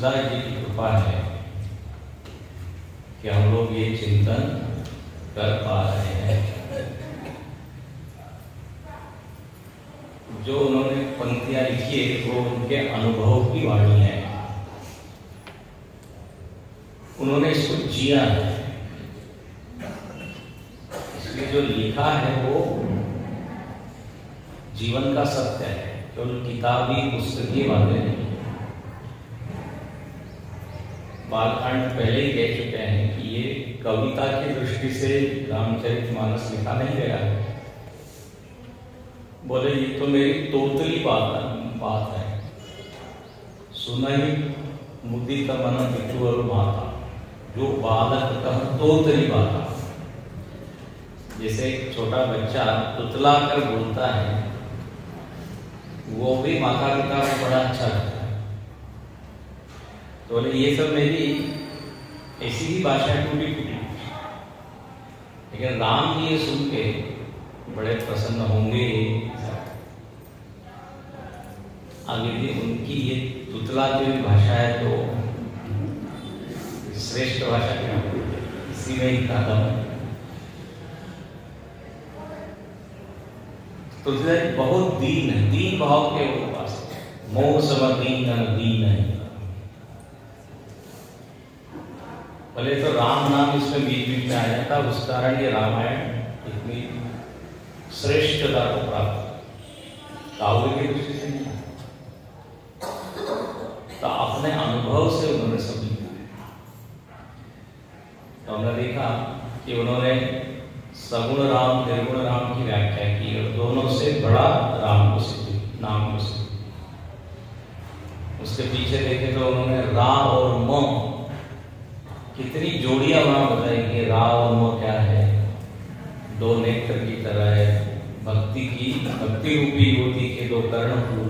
तुलसीदास जी की कृपा है कि हम लोग ये चिंतन कर पा रहे हैं। जो उन्होंने पंक्तियां लिखी है वो उनके अनुभव की वाणी है, उन्होंने इसको जिया है, इसलिए जो लिखा है वो जीवन का सत्य है, केवल किताबी पुस्तकीय बातें नहीं। बालकांड पहले ही कह चुके हैं कि ये कविता की दृष्टि से रामचरितमानस लिखा नहीं गया है। बोले ये तो मेरी तोतली बात है, सुनई मुदित मन पितुअर माता, जो बालक कह तोतली बात। जैसे एक छोटा बच्चा तुतला कर बोलता है, वो भी माता पिता को बड़ा अच्छा लगता है। तो बोले ये सब मेरी ऐसी ही भाषा टूटी फूटी, लेकिन राम जी ये सुन के बड़े प्रसन्न होंगे। आगे भी उनकी ये तुतला की भाषा है तो श्रेष्ठ भाषा क्या होगी, इसी में ही खाता हूं। तुलसीदास बहुत दीन है, दीन भाव के पास मोह सम दीन दीन है। भले तो राम नाम इसमें बीच बीच में आ जाता, उस कारण ये रामायण इतनी श्रेष्ठता को प्राप्त काव्य की दृष्टि से नहीं, तो अपने अनुभव से उन्होंने सब लिखा। तो हमने देखा कि उन्होंने सगुण राम निर्गुण राम की व्याख्या की और दोनों से बड़ा राम को सिद्ध, नाम को सिद्ध। उसके पीछे देखे तो उन्होंने रा और म कितनी जोड़ियां वहां बताई कि रा और म क्या है, दो नेत्र की तरह है, भक्ति की भक्ति रूपी युवती के दो कर्ण फूल,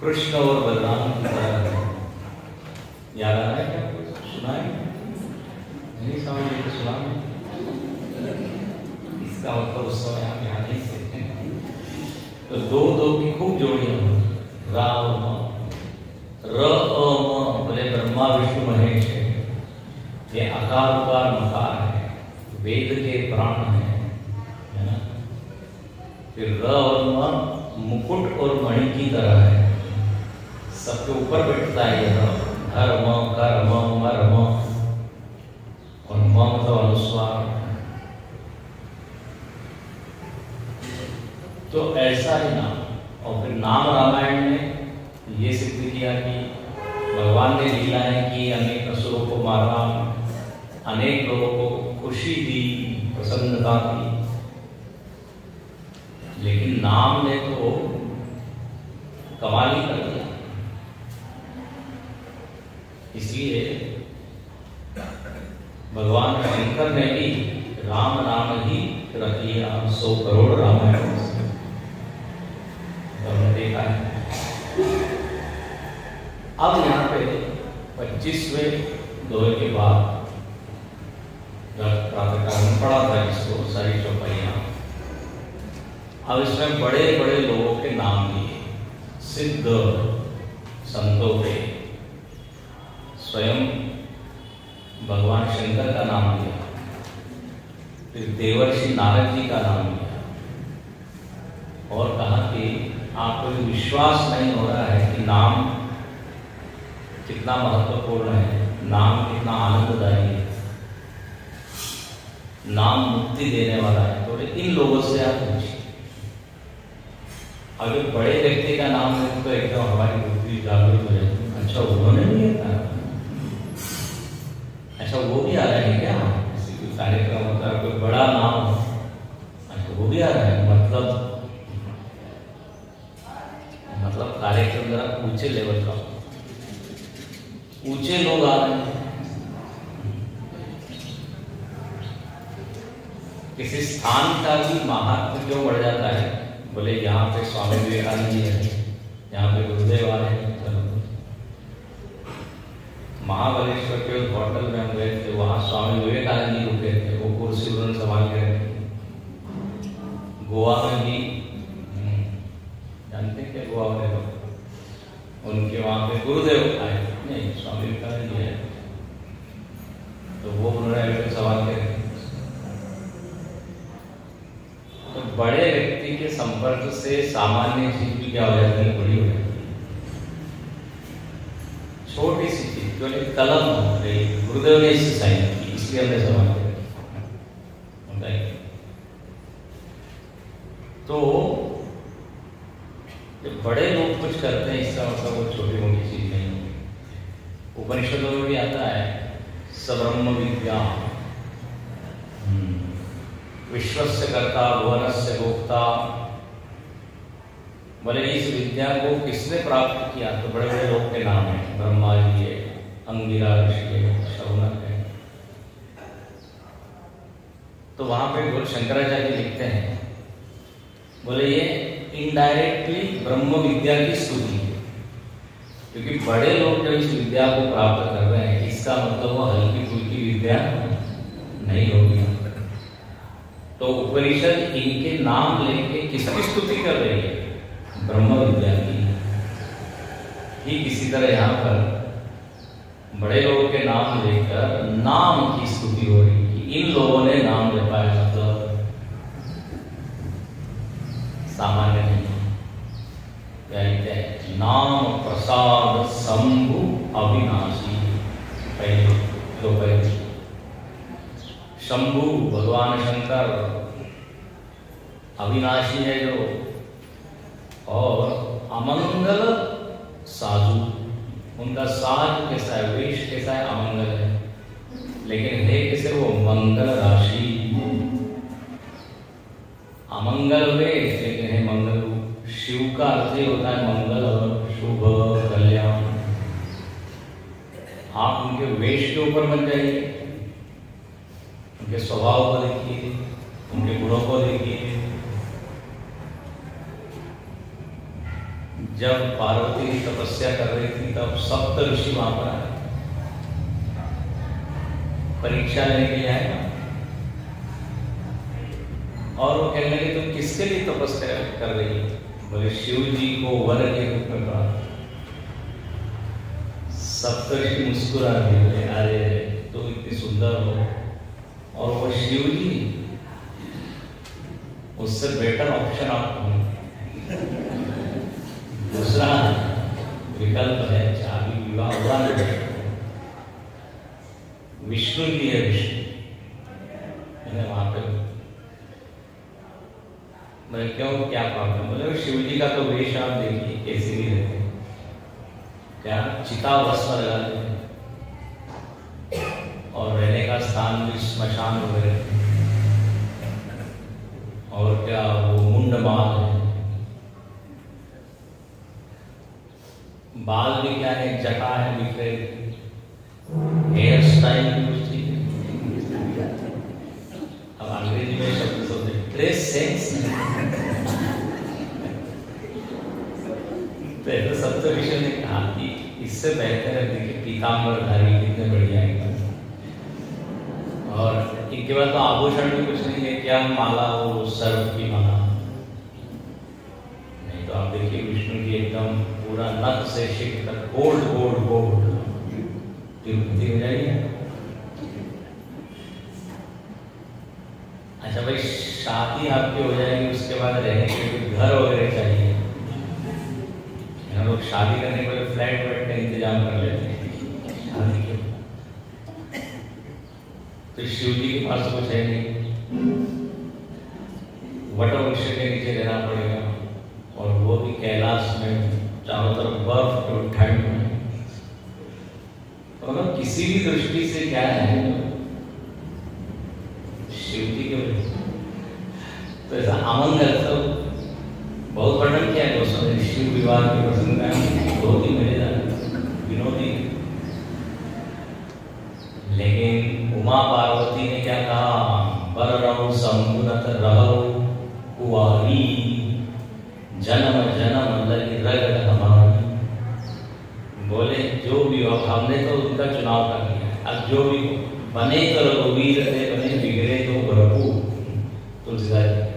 कृष्ण और बलराम की तरह है। याद आ रहा है क्या? सुना है? नहीं समझ में तो सुना नहीं। इसका मतलब उस समय आप यहाँ नहीं सकते। तो दो दो की खूब जोड़ियां होती, रा और म, र अ म बोले ब्रह्मा विष्णु महेश है, ये आकार उकार मकार है, वेद के प्राण है ना। फिर र और म मुकुट और मणि की तरह है, सबके ऊपर बैठता है ये धर्म कर्म मर्म, और म मतलब अनुस्वार। तो ऐसा ही नाम, और फिर नाम रामायण ने ये सिद्ध किया कि भगवान ने लीलाएं की, अनेक असुरों को मारा, अनेक लोगों को खुशी दी, प्रसन्नता दी, लेकिन नाम ने तो कमाल ही कर दिया। इसलिए भगवान शंकर ने भी राम नाम ही रख लिया 100 करोड़ रामायण। हमने देखा है। अब यहाँ पे 25वें दोहे के बाद जब प्रातःकाल पढ़ा था इसको सारी चौपाइयां, अब इसमें बड़े बड़े लोगों के नाम लिए, सिद्ध संतों के, स्वयं भगवान शंकर का नाम लिया, फिर देवर्षि नारद जी का नाम लिया, और कहा कि आपको विश्वास नहीं हो रहा है कि नाम कितना महत्वपूर्ण है, नाम कितना आनंददायी है, नाम मुक्ति देने वाला है। तो इन लोगों से आप पूछिए। अगर बड़े व्यक्ति का नाम है तो एकदम हमारी बुद्धि जागृत हो जाती है। अच्छा उन्होंने नहीं लिया, अच्छा वो भी आ रहा है क्या, किसी कोई कार्यक्रम होता है, कोई बड़ा नाम, अच्छा वो भी आ रहा है, मतलब कार्यक्रम जरा ऊंचे लेवल का, ऊंचे लोग आ रहे हैं। किसी स्थान का भी महात्म क्यों बढ़ जाता है? बोले यहाँ पे स्वामी विवेकानंद जी है, यहाँ पे गुरुदेव आ रहे हैं। महाबलेश्वर के उस होटल में हम गए थे, वहाँ स्वामी विवेकानंद जी रुके थे, वो कुर्सी उन्होंने संभाल के रखी। गोवा में भी जानते हैं क्या, गोवा में उनके वहाँ पे गुरुदेव आए, नहीं, स्वामी विवेकानंद जी है, तो वो उन्होंने ऐसे सवाल करे। तो बड़े व्यक्ति के संपर्क से सामान्य चीज भी क्या हो जाती है, बड़ी हो जाती है। छोटी सी चीज जो एक कलम हो गई, गुरुदेव ने इससे साइन की, इसलिए हमने सवाल किया। तो जब बड़े लोग कुछ करते हैं, इसका मतलब वो छोटी मोटी चीज नहीं है। उपनिषदों में भी आता है सब्रह्म विद्या विश्वस्य कर्ता भुवनस्य भोक्ता। बोले इस विद्या को किसने प्राप्त किया, तो बड़े बड़े लोग के नाम है, ब्रह्मा जी है, अंगिरा ऋषि है, शौनक है। तो वहां पे गुरु शंकराचार्य लिखते हैं, बोले ये इनडायरेक्टली ब्रह्म विद्या की स्तुति है, क्योंकि बड़े लोग जब इस विद्या को प्राप्त कर रहे हैं, इसका मतलब वो हल्की फुल्की विद्या नहीं होगी। तो उपनिषद इनके नाम लेके किसकी स्तुति कर रही है, ब्रह्म विद्या की। ठीक इसी तरह यहाँ पर बड़े लोगों के नाम लेकर नाम की स्तुति हो रही है, इन लोगों ने नाम जपा है, मतलब सामान्य नहीं। क्या लिखते हैं, नाम प्रसाद शंभु अविनाशी। पहले दो पहले शंभु भगवान शंकर अविनाशी है जो, और अमंगल साधु, उनका साज कैसा है, वेश कैसा है, अमंगल है, लेकिन है कैसे, वो मंगल राशि। अमंगल वेश लेकिन है मंगल। शिव का अर्थ ही होता है मंगल और शुभ कल्याण। आप उनके वेश के ऊपर बन जाइए, उनके स्वभाव को देखिए, उनके गुणों को देखिए। जब पार्वती तपस्या कर रही थी तब सप्त ऋषि वहां पर आए, परीक्षा लेने के लिए आए ना, और वो कहने लगे तुम किसके लिए तपस्या कर रही हो, बोले शिव जी को वर के रूप में प्राप्त। सप्तऋषि मुस्कुरा दिए, अरे तुम इतनी सुंदर हो, और वो शिव जी, उससे बेटर ऑप्शन आपको दूसरा विकल्प है, अभी विवाह हुआ नहीं, विष्णु की है, विष्णु वहां पे। बोले क्यों, क्या प्रॉब्लम, बोले शिव जी का तो वेश आप देखिए कैसे भी रहते हैं, क्या चिता वस्त्र लगा देते हैं, और रहने का स्थान भी स्मशान वगैरह, और क्या वो मुंड बाल है, बाल भी क्या है, जटा है, बिखरे, हेयर स्टाइल कुछ ठीक है। अब अंग्रेजी में शब्द सोचते ड्रेस सेंस, तो सप्त ऋषि ने कहा कि इससे बेहतर है देखिए पीताम्बरधारी कितने बढ़िया है, और इनके बाद तो आभूषण भी कुछ नहीं है, क्या माला, वो सर्व की माला नहीं, तो आप देखिए विष्णु की एकदम पूरा नख से शिख तक गोल्ड गोल्ड गोल्ड तिरुपति हो जाएगी। अच्छा भाई, शादी आपकी हो जाएगी, उसके बाद रहने के लिए घर वगैरह चाहिए, हम लोग शादी करने के लिए फ्लैट वेट का इंतजाम कर लेते हैं शादी के, तो शिव जी के पास कुछ है नहीं, वट वृक्ष के नीचे रहना पड़ेगा, और वो भी कैलाश में, चारों तरफ बर्फ और ठंड में। तो मतलब किसी भी दृष्टि से क्या है, शिव जी के वजह से तो ऐसा अमंगल, तो बहुत वर्णन किया है दोस्तों ने शिव विवाह के प्रसंग में, बहुत ही मजेदार विनोदी। लेकिन उमा पार्वती ने क्या कहा, बर रहो समुनत रहो कुआरी, जन्म जन्म लगी रगड़ हमारी। बोले जो भी हो, हमने तो उनका चुनाव कर लिया, अब जो भी बने तो रघुवीर थे, बने बिगड़े तो प्रभु तुलसीदास।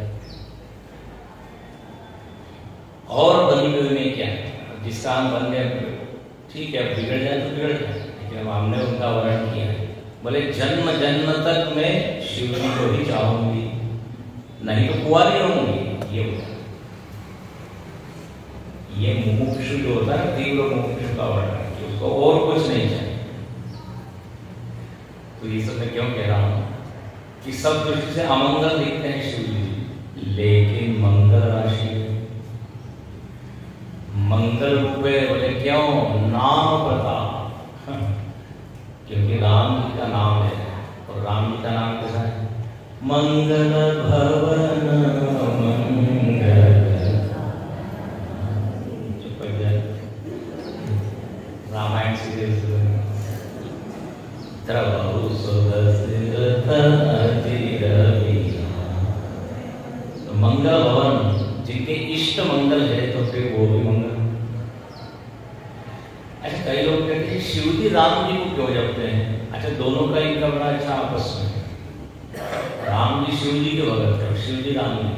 और बनी हुई में क्या, जिसका हम बन गए ठीक है, बिगड़ जाए तो बिगड़ जाए, लेकिन अब हमने उनका वर्णन किया है। बोले जन्म जन्म तक मैं शिव जी को ही चाहूंगी, नहीं तो कुंवारी रहूंगी। ये मुमुक्षु जो होता है, तीव्र मुमुक्षु का वर्णन है कि उसको और कुछ नहीं चाहिए। तो ये सब मैं क्यों कह रहा हूं कि सब दृष्टि से अमंगल दिखते हैं शिव जी, लेकिन मंगल राशि मंगल रूप है। बोले क्यों? नाम प्रताप, क्योंकि राम जी का नाम है, और राम जी का नाम कैसा है? मंगल भवन मंगल। चुप कर जाए, रामायण सीरियल त्रवहु सुदशरथ अति रवि। तो मंगल भवन, जिनके इष्ट मंगल है तो फिर वो भी मंगल। अच्छा, कई लोग कहते हैं शिव जी राम जी को क्यों जपते हैं? अच्छा, दोनों का इनका बड़ा अच्छा आपस में, राम जी शिव जी के भगत है, शिव जी राम जी।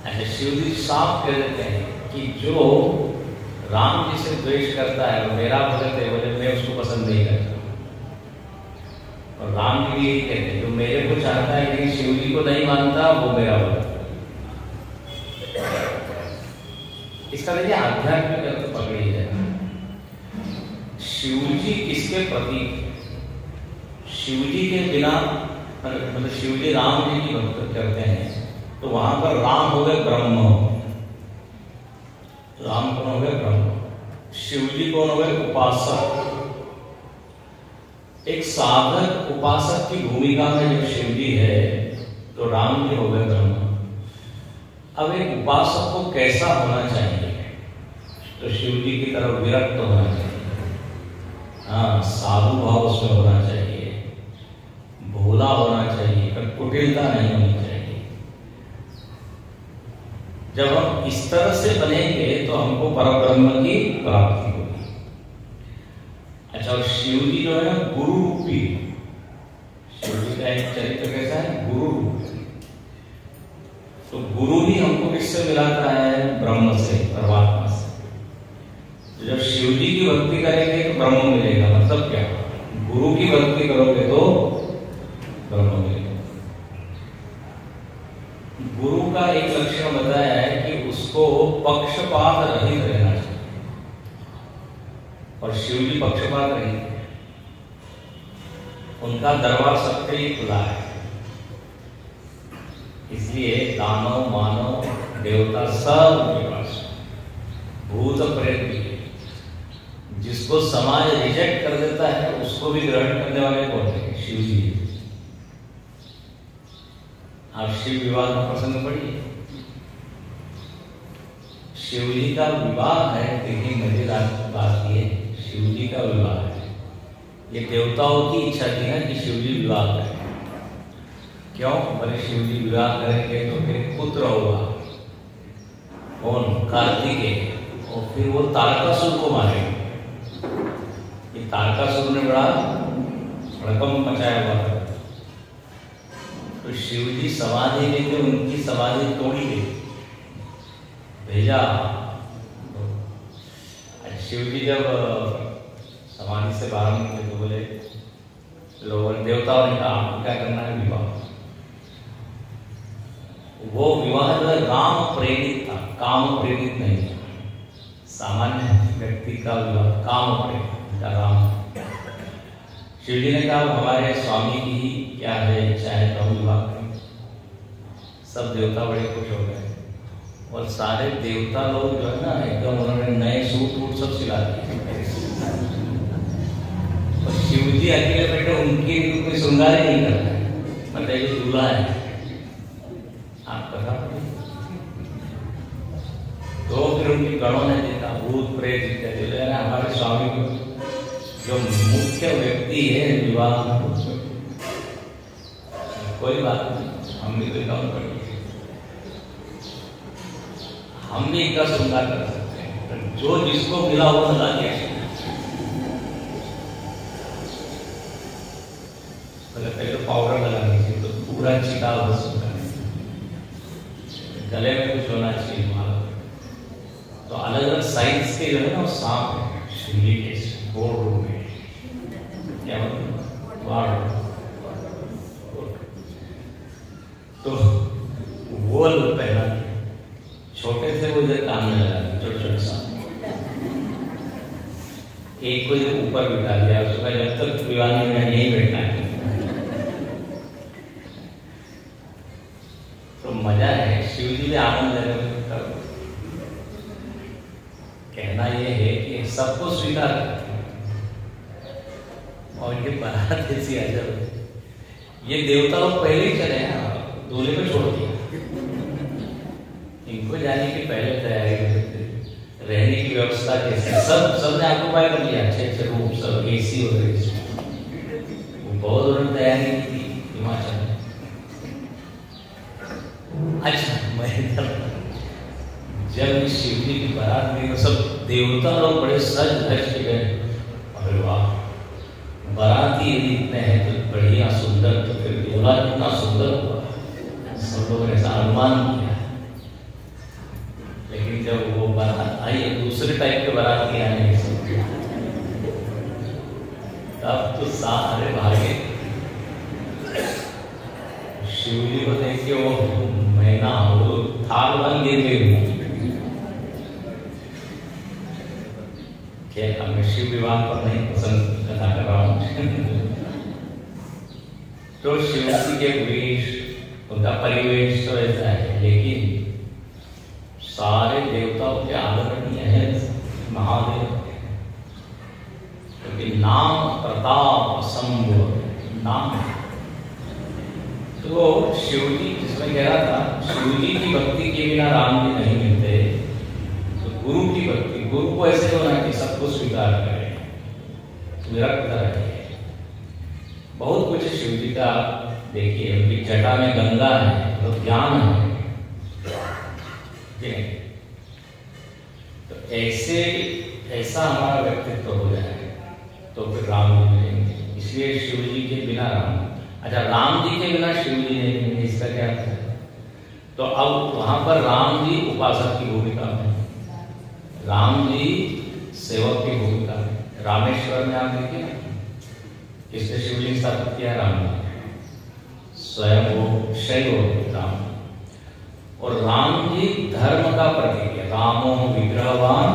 अच्छा, शिव जी साफ कह देते हैं कि जो राम जी से द्वेष करता है वो मेरा भगत है, बोले मैं उसको पसंद नहीं करता। और राम जी भी यही कहते हैं, जो मेरे को चाहता है लेकिन शिव जी को नहीं मानता, वो मेरा भगत। इसका देखिए आध्यात्मिक अर्थ पकड़ी जाए। शिव जी किसके प्रतीक? शिव जी के बिना, मतलब शिव जी राम जी की भक्ति करते हैं तो वहां पर राम हो गए ब्रह्म, राम कौन हो गए? ब्रह्म। शिव जी कौन हो गए? उपासक। एक साधक उपासक की भूमिका में जो शिव जी है तो राम जी हो गए ब्रह्म। अब एक उपासक को कैसा होना चाहिए? तो शिव जी की तरफ विरक्त होना चाहिए, हाँ, साधु भाव उसमें होना चाहिए, भोला होना चाहिए, पर कुटिलता नहीं होनी चाहिए। जब हम इस तरह से बनेंगे तो हमको परब्रह्म की प्राप्ति होगी। अच्छा, और शिव जी जो है ना गुरु रूपी, शिव जी का एक चरित्र कैसा है? गुरु रूपी। तो गुरु ही हमको किससे मिलाता है? ब्रह्म से, परमात्मा से। तो जब शिव जी की भक्ति करेंगे तो ब्रह्म मिलेगा। मतलब क्या? गुरु की भक्ति करोगे तो ब्रह्म मिलेगा। गुरु का एक लक्षण बताया है कि उसको पक्षपात रहित रहना चाहिए, और शिव जी पक्षपात रहित है। उनका दरबार सबके लिए खुला है, इसलिए दानव मानव देवता सब उनके पास, भूत प्रेत भी। जिसको समाज रिजेक्ट कर देता है उसको भी ग्रहण करने वाले कौन है? शिव जी। आप शिव विवाह का प्रसंग पढ़िए, शिव जी का विवाह है। देखिए मजेदार बात ये, शिव जी का विवाह है। ये देवताओं की इच्छा थी ना कि शिव जी विवाह करें। क्यों? बोले शिव जी विवाह करेंगे तो फिर पुत्र होगा, कौन? कार्तिकेय, और फिर वो तारकासुर को मारेंगे। ये तारकासुर ने बड़ा भड़कम मचाया हुआ था, तो शिव जी समाधि लेके उनकी समाधि तोड़ी गई, भेजा। शिव जी जब समाधि से बाहर निकले तो बोले, लोगों ने, देवताओं ने कहा आपको क्या करना है? विवाह। वो विवाह जो है राम प्रेरित था, काम प्रेरित नहीं था। सामान्य व्यक्ति का विवाह काम प्रेरित था, राम। शिव जी ने कहा हमारे स्वामी की ही क्या है इच्छा है तो हम विवाह करें। सब देवता बड़े खुश हो गए, और सारे देवता लोग जो है ना एकदम उन्होंने नए सूट वूट सब सिला दिए। और शिव जी अकेले बैठे, उनकी कोई श्रृंगार ही नहीं करता है, मतलब ये दूल्हा है। आप कथा तो फिर उनके गणों ने देखा, भूत प्रेत इत्यादि, हमारे स्वामी को जो मुख्य व्यक्ति है विवाह, कोई बात नहीं, हम भी तो काम कर, हम भी इनका श्रृंगार कर सकते हैं। जो जिसको मिला वो लगा दिया। पहले तो पाउडर लगानी चाहिए, तो पूरा चिता भस्म करना, गले में कुछ होना चाहिए, माला। तो अलग अलग साइज सांप है शिवजी के बोर्ड रूम में, क्या मतलब वार्ड। तो वो लोग पहना छोटे थे, वो इधर काम में लगा छोटे छोटे सांप, एक को इधर ऊपर बिठा दिया, उसका जब तक दीवानी में यहीं बैठना है। तो मजा है, शिव जी भी आनंद ले रहे। कहना यह है कि सबको स्वीकार करते हैं और ये बारात ऐसी अजब, ये देवता लोग पहले ही चले हैं, दूल्हे को छोड़ दिया, इनको जाने की पहले तैयारी करते, रहने की व्यवस्था कैसे, सबने ऑक्युपाई कर लिया, अच्छे रूम सब एसी वगैरह, बहुत उन्होंने तैयारी की थी हिमाचल में। अच्छा मैं जब शिव जी की बारात में सब देवता लोग बड़े सज धज के गए, अरे वाह बाराती यदि इतने हैं तो बढ़िया सुंदर, तो फिर दूल्हा कितना सुंदर हुआ, सब लोगों ने ऐसा अनुमान किया। लेकिन जब वो बारात आई, दूसरे टाइप के बाराती आने तब तो सारे भागे। शिव जी को देख के वो मैना वो थाल बन गिर गई। क्या मैं शिव विवाह पर नहीं पसंद कथा कर रहा हूँ। तो शिव जी के वेश, उनका परिवेश तो ऐसा है, लेकिन सारे देवताओं के आदरणीय है महादेव, क्योंकि नाम प्रताप असंभव नाम। तो शिव जी, जिसमें कह रहा था शिव जी की भक्ति के बिना राम जी नहीं मिलते, तो गुरु की भक्ति, गुरु को ऐसे होना कि सबको स्वीकार करे, विरक्त रहे। बहुत कुछ शिव जी का देखिए, उनकी जटा में गंगा है, तो ज्ञान है, तो ऐसा हमारा व्यक्तित्व हो जाए तो फिर राम जी मिलेंगे। इसलिए शिव जी के बिना राम, अच्छा राम जी के बिना शिव जी नहीं मिलेंगे, इसका क्या अर्थ है? तो अब वहां पर राम जी उपासक की भूमिका में, राम जी सेवक की भूमिका में। रामेश्वर में आप देखिए किसने शिवलिंग स्थापित किया? राम जी स्वयं, वो शैव राम, और राम जी धर्म का प्रतीक है। रामो विग्रहवान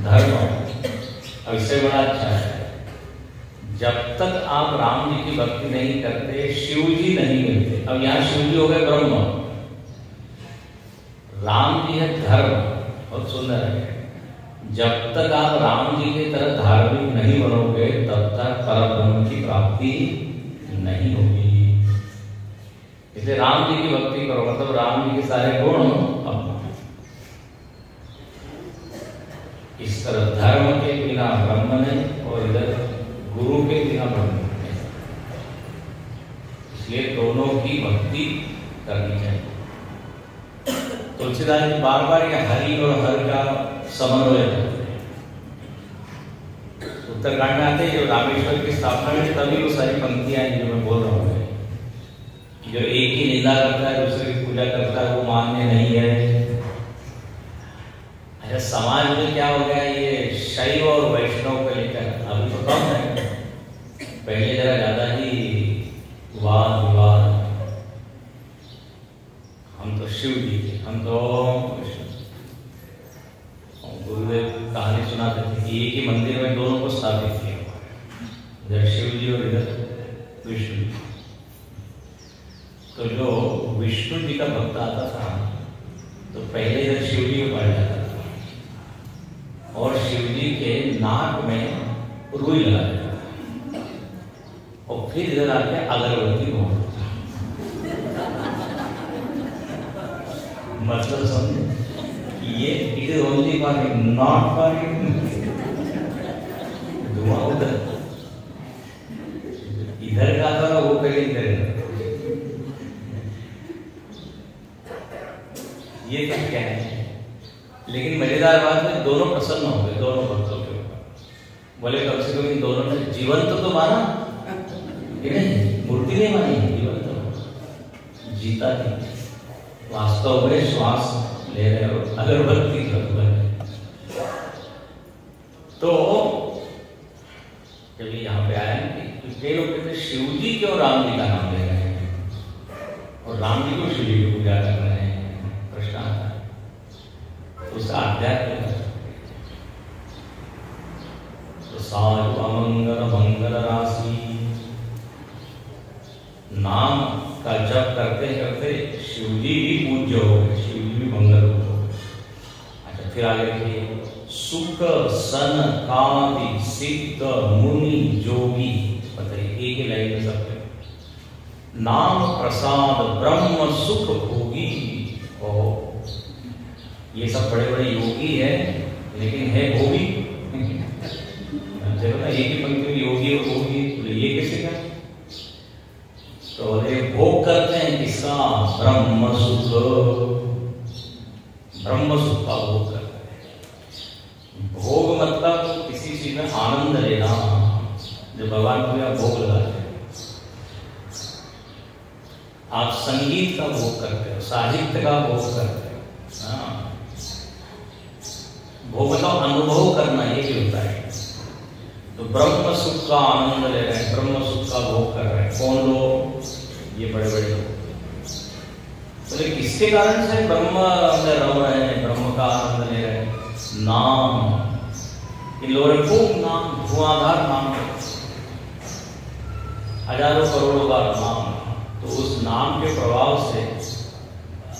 धर्म। अब इससे बड़ा अच्छा है, जब तक आप राम जी की भक्ति नहीं करते शिव जी नहीं मिलते। अब यहाँ शिव जी हो गए ब्रह्म, राम जी है धर्म, बहुत सुंदर है। जब तक आप राम जी की तरह धार्मिक नहीं बनोगे तब तक परब्रह्म की प्राप्ति नहीं होगी। इसलिए राम जी की भक्ति करो, मतलब राम जी के सारे गुण अपना। इस तरह धर्म के बिना ब्रह्म नहीं, और इधर गुरु के बिना ब्रह्म नहीं। इसलिए दोनों की भक्ति करनी चाहिए। तुलसीदास जी बार बार ये हरि और हर का समन्वय करते हैं। उत्तरकांड में आते हैं जो रामेश्वर की स्थापना में, तभी वो सारी पंक्तियां जो मैं बोल रहा हूँ, जो एक ही निंदा करता है दूसरे की पूजा करता है वो मान्य नहीं है। अच्छा समाज में क्या हो गया, ये शैव और वैष्णव को लेकर अभी तो कम है, पहले जरा ज्यादा ही वाद विवाद। हम तो शिव जी थे, हम तो गुरुदेव कहानी सुनाते थे कि एक ही मंदिर में दोनों को स्थापित किया, इधर शिव जी और इधर विष्णु जी। तो जो विष्णु जी का भक्त आता था तो पहले इधर शिव जी को बैठ जाता था और शिव जी के नाक में रुई लगा देता था और फिर इधर आके अगरबत्ती घूमता था। मतलब समझे, ये it is only for him, not for him. धुआं उधर, इधर का था वो पहले इधर। ये तो क्या है, लेकिन मजेदार बात है दोनों प्रसन्न हो गए, दोनों भक्तों के ऊपर। बोले कम से कम इन दोनों ने जीवन तो माना, मूर्ति नहीं मानी, जीवन तो जीता नहीं। वास्तव में श्वास ले रहे हो, अगरबत्ती कर रहे। तो जब ये यहाँ पे आया कि कई लोग कहते शिव जी क्यों राम जी का नाम ले रहे हैं और राम जी को शिव जी की पूजा कर रहे हैं, प्रश्न आता है। तो उसका अध्यात्म तो साधु अमंगल मंगल राशि, नाम का जप करते करते शिव जी भी पूज्य हो गए, शिव जी भी मंगल हो गए। अच्छा फिर आगे देखिए, सुख सन कादि सिद्ध मुनि जोगी, बताइए एक ही लाइन में सबके नाम प्रसाद ब्रह्म सुख भोगी। और ये सब बड़े बड़े योगी है लेकिन है भोगी। देखो ना एक ही पंक्ति में योगी और भोगी, तो ये कैसे क्या? तो ये भोग करते हैं किसका? ब्रह्म सुख, ब्रह्म सुख का भोग करते हैं। भोग मतलब किसी चीज में आनंद लेना, जो भगवान को आप भोग लगाते हैं। आप संगीत का भोग करते हो, साहित्य का भोग करते हो। हाँ, भोग मतलब अनुभव करना, ये भी होता है। तो ब्रह्म सुख का आनंद ले रहे हैं, ब्रह्म सुख का भोग कर रहे हैं। कौन लोग? ये बड़े बड़े लोग। बोले तो किसके कारण से ब्रह्म में रह रहे हैं, ब्रह्म का आनंद ले रहे हैं? नाम, इन लोगों ने खूब नाम, धुआंधार नाम, हजारों करोड़ों बार नाम। तो उस नाम के प्रभाव से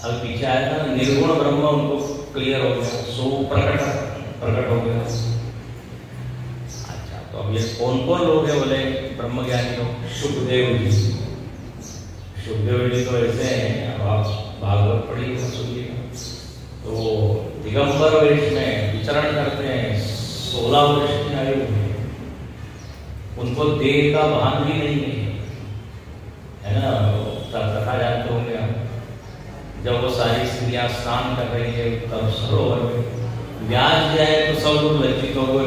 अब पीछे आया था निर्गुण ब्रह्म उनको क्लियर हो गया, सो प्रकट हो गया। अच्छा तो अब ये कौन कौन लोग हैं? बोले ब्रह्म ज्ञानी लोग। सुखदेव जी, सुखदेव जी तो ऐसे हैं, अब आप भागवत पढ़िए सुनिए, तो दिगंबर वेश में विचरण करते हैं, 16 वर्ष की आयु में। उनको देह का भान भी नहीं है ना? कथा जानते होंगे आप, जब वो सारी स्त्रियां स्नान कर रही है तब सरोवर में व्यास जाए तो सब लोग लज्जित हो गए,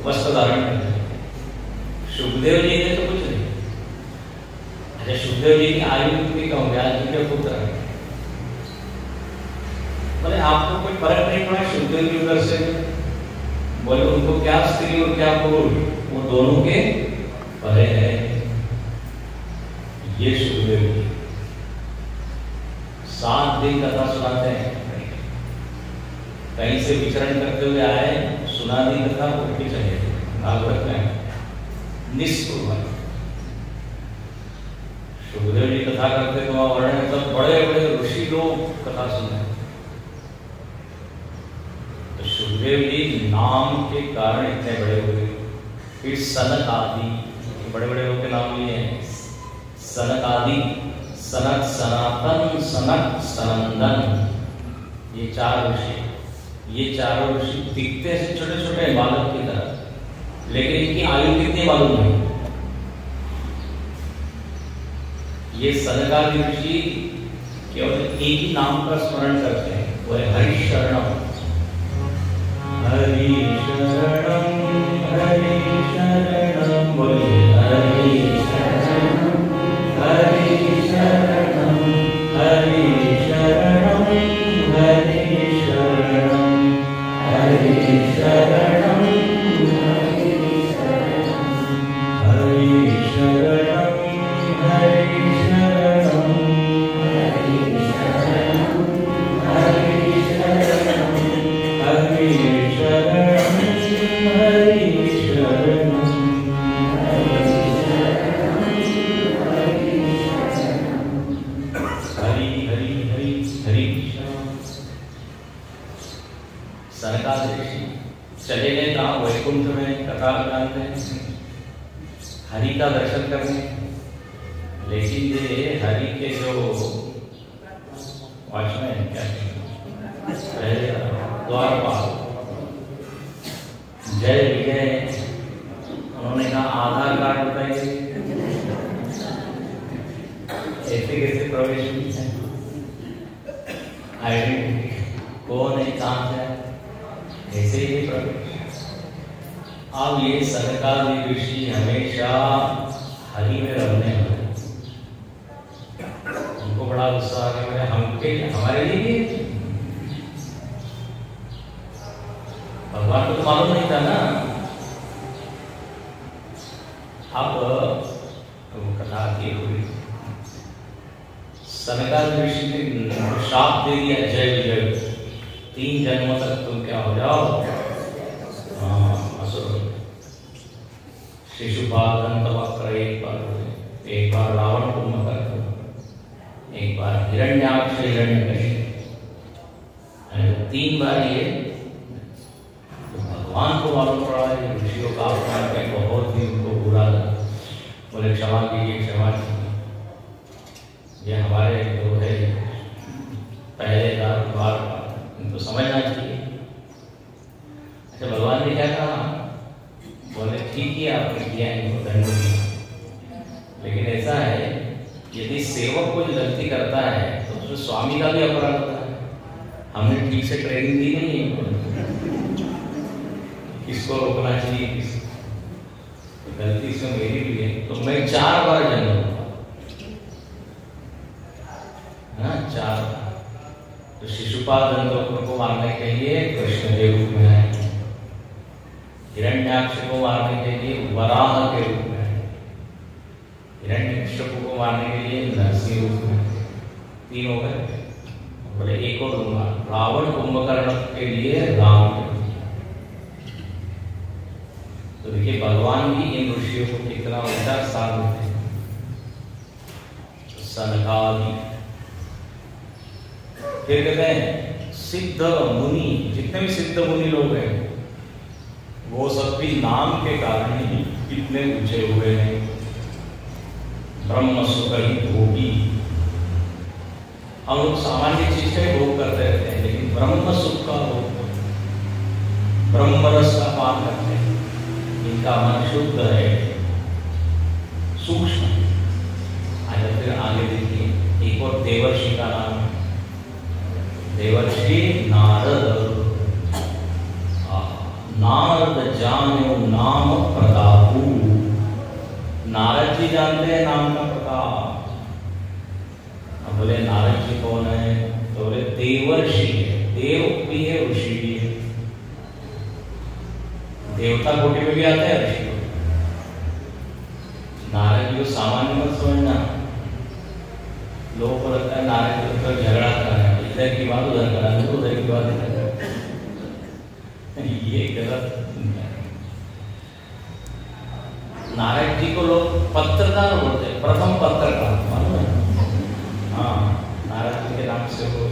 वस्त्र धारण करते हैं। सुखदेव जी ने तो कुछ नहीं। अच्छा सुखदेव जी की आयु कितनी कम? व्यास जी के पुत्र है। बोले आपको कोई फर्क नहीं पड़ा सुखदेव जी उधर से? बोले उनको क्या स्त्री और क्या पुरुष, वो दोनों के परे है। ये सुखदेव जी 7 दिन कथा सुनाते हैं, कहीं से विचरण करते हुए आए, सुना दी कथा, उठ के चले भागवत में निष्प्रभ। सुखदेव जी कथा करते तो वहां वर्णन, सब बड़े बड़े ऋषि लोग कथा सुने। तो सुखदेव जी नाम के कारण इतने बड़े हुए। फिर सनक आदि, बड़े बड़े लोग के नाम लिए हैं। सनक आदि, सनक सनातन, सनक सनंदन, ये 4 ऋषि। ये चारों ऋषि दिखते हैं छोटे छोटे बालक की तरह, लेकिन इनकी आयु कितनी मालूम नहीं। ये सनकादि ऋषि केवल एक ही नाम का स्मरण करते हैं, वो है हरि शरणम। हरि शरणम, हरि शरणम, बोलिए हरि शरणम, हरि शरणम, हरि शरणम, हरि शरणम, हरि शरणम, हरि शरणम, हरि शरणम, हरि शरणम, हरि शरणम, हरि शरणम, हरि शरणम, हरि शरणम, हरि हरि हरि हरि शरणम। सनकादि ऋषि चले गए कहाँ? वैकुंठ में कथा जानते हैं, हरि का दर्शन करने। लेकिन ये हरि के जो वॉचमैन क्या पहले द्वारपाल जय विजय, उन्होंने कहा आधार कार्ड बताइए, ऐसे कैसे प्रवेश हुई है? आइडेंटिटी कौन है, कहाँ से, ऐसे ही प्रवेश। अब ये सनकादि ऋषि हमेशा हरि में रहने वाले, उनको बड़ा गुस्सा आ गया, हमके हमारे लिए भगवान को तो मालूम नहीं था ना। अब वो कथा की हुई, सनकादिक ऋषि ने श्राप दे दिया, जय विजय 3 जन्मों तक तुम क्या हो जाओ, असुर। शिशुपाल दंतवक्र एक बार रावण को मकर, एक बार हिरण्याक्ष हिरण्यकशिपु, 3 बार ये। तो भगवान को मालूम पड़ा है ऋषियों का अपमान क्या, बहुत ही उनको बुरा लगा। बोले क्षमा कीजिए, क्षमा कीजिए, ये हमारे जो है पहले बार इनको समझना चाहिए। अच्छा, भगवान ने क्या कहा? बोले ठीक ही आपने किया, इनको दंड दिया, लेकिन ऐसा है यदि सेवक कोई गलती करता है तो उसमें स्वामी का भी अपराध होता है। हमने ठीक से ट्रेनिंग दी नहीं है किसको रोकना चाहिए, किस गलती से मेरी भी है, तो मैं 4 बार जन्म लूंगा, 4 बार। तो शिशुपाल दंतवक्र को मारने के लिए कृष्ण के रूप में आए, हिरण्याक्ष को मारने के लिए वराह के रूप में आए, हिरण्यकशिपु को मारने के लिए नरसिंह रूप में। 3 हो गए। बोले एक और दूंगा, रावण कुंभकर्ण के लिए राम के। तो देखिए भगवान भी इन ऋषियों को कितना ऊंचा स्थान देते हैं। सनकादि, फिर कहते हैं सिद्ध मुनि, जितने भी सिद्ध मुनि लोग हैं वो सब भी नाम के कारण ही कितने ऊंचे हुए हैं। ब्रह्म सुख ही भोगी, हम लोग सामान्य चीज का भोग करते रहते हैं, लेकिन ब्रह्म सुख का भोग, ब्रह्म रस का पान करते हैं। इनका मन शुद्ध है, सूक्ष्म। आगे फिर आगे देखिए, एक और देवर्षि का नाम, देवर्षि नारद। नारद जानो नाम प्रतापू, नारद जी जानते हैं नाम का प्रताप। अब बोले नारद जी कौन है? तो बोले देवर्षि है, देव भी है ऋषि भी है। देवता कोटि में भी आते हैं ऋषि। नारद जी को सामान्य मत समझना, लोगों को लगता है नारद जी तो झगड़ा कर रहे हैं, इधर की बात उधर करा, उधर की बात इधर। ये गलत। नारद जी को लोग पत्रकार बोलते हैं, प्रथम पत्रकार, मालूम है? हाँ, नारद जी के नाम से वो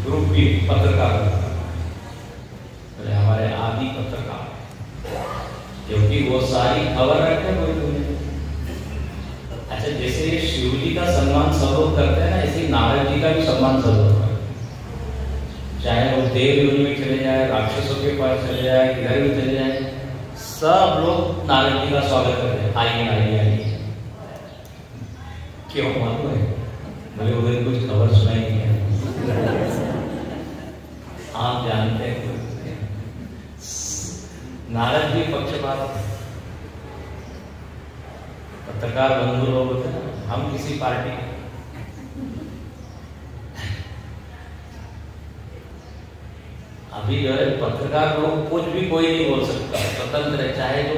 ग्रुप भी पत्रकार, हमारे आदि पत्रकार, क्योंकि वो सारी खबर रखते हैं कोई दुनिया। अच्छा, जैसे ये शिव जी का सम्मान सब लोग करते हैं ना, ऐसे नारद जी का भी सम्मान सब लोग करते हैं। चाहे वो देव योनि में चले जाए, राक्षसों के पास चले जाए, किधर भी चले जाए, सब लोग नारद जी का स्वागत करते हैं। आइए आइए आइए। क्यों मालूम है? बोले उधर कुछ खबर सुनाई नहीं है, आप जानते हैं। नारद जी पक्षपात, पत्रकार बंधु लोग होते हैं, हम किसी पार्टी के, अभी जो है पत्रकार लोग कुछ भी कोई नहीं बोल सकता, स्वतंत्र है, चाहे जो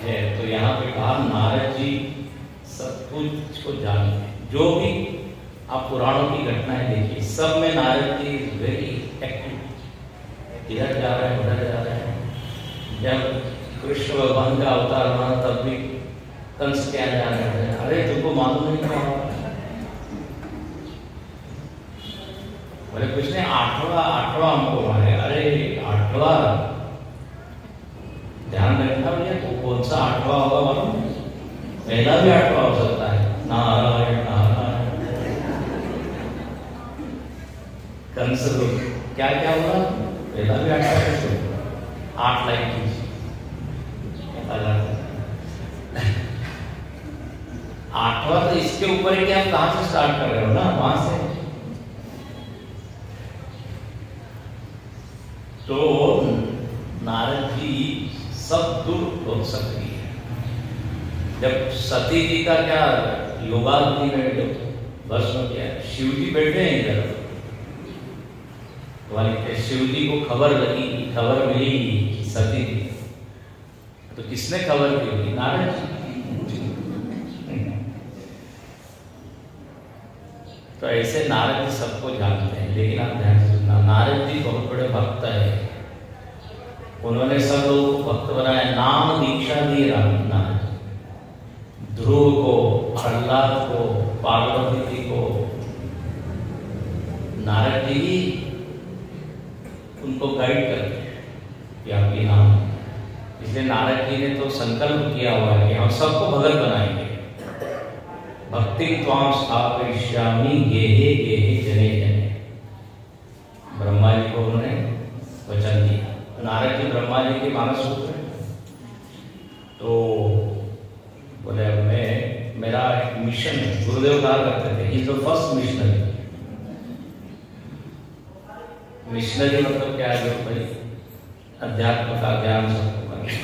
है। तो यहाँ पे कहा नारद जी सब कुछ को जानते हैं। जो भी आप पुराणों की घटनाएं देखिए, सब में नारद जी वेरी एक्टिव, इधर जा रहे हैं उधर जा रहे हैं। जब कृष्ण भगवान का अवतार हुआ तब भी कंस क्या जा रहे हैं, अरे तुमको मालूम नहीं क्या हुआ? बोले कुछ ने आठवां हमको मारे। अरे 8वां ध्यान रखना भैया, तो कौन सा 8वां होगा मालूम? पहला भी 8वां हो सकता है। नारायण नारायण। कंस क्या क्या हुआ? पहला भी 8 लाइन की 8वां, तो इसके ऊपर ही आप कहां से स्टार्ट कर रहे हो ना, वहां से। तो नारद जी सब दूर बहुत सक्रिय है। जब सती जी का क्या योगाग्नि में जो भस्म किया, शिव जी बैठे हैं इधर, तो शिव जी को खबर मिली कि सती, तो किसने खबर दी? नारद जी। तो ऐसे नारद जी सबको जानते हैं, लेकिन आप ध्यान से सुनना, नारद जी बहुत बड़े भक्त है। उन्होंने सब लोगों को भक्त बनाया, नाम दीक्षा दी नारद जी। ध्रुव को, प्रहलाद को, पार्वती जी को नारद जी उनको गाइड करते हैं कि आप ये नाम। इसलिए नारद जी ने तो संकल्प किया हुआ है कि हम सबको भगत बनाएंगे। भक्ति त्वां स्थापयिष्यामि गेहे गेहे जने जने। ब्रह्मा जी को उन्होंने वचन दिया। नारद जी ब्रह्मा जी के मानस पुत्र, तो बोले मेरा एक मिशन है। गुरुदेव कहा करते थे, is the first missionary. Missionary मतलब क्या है भाई? अध्यात्म का ज्ञान सबको करें।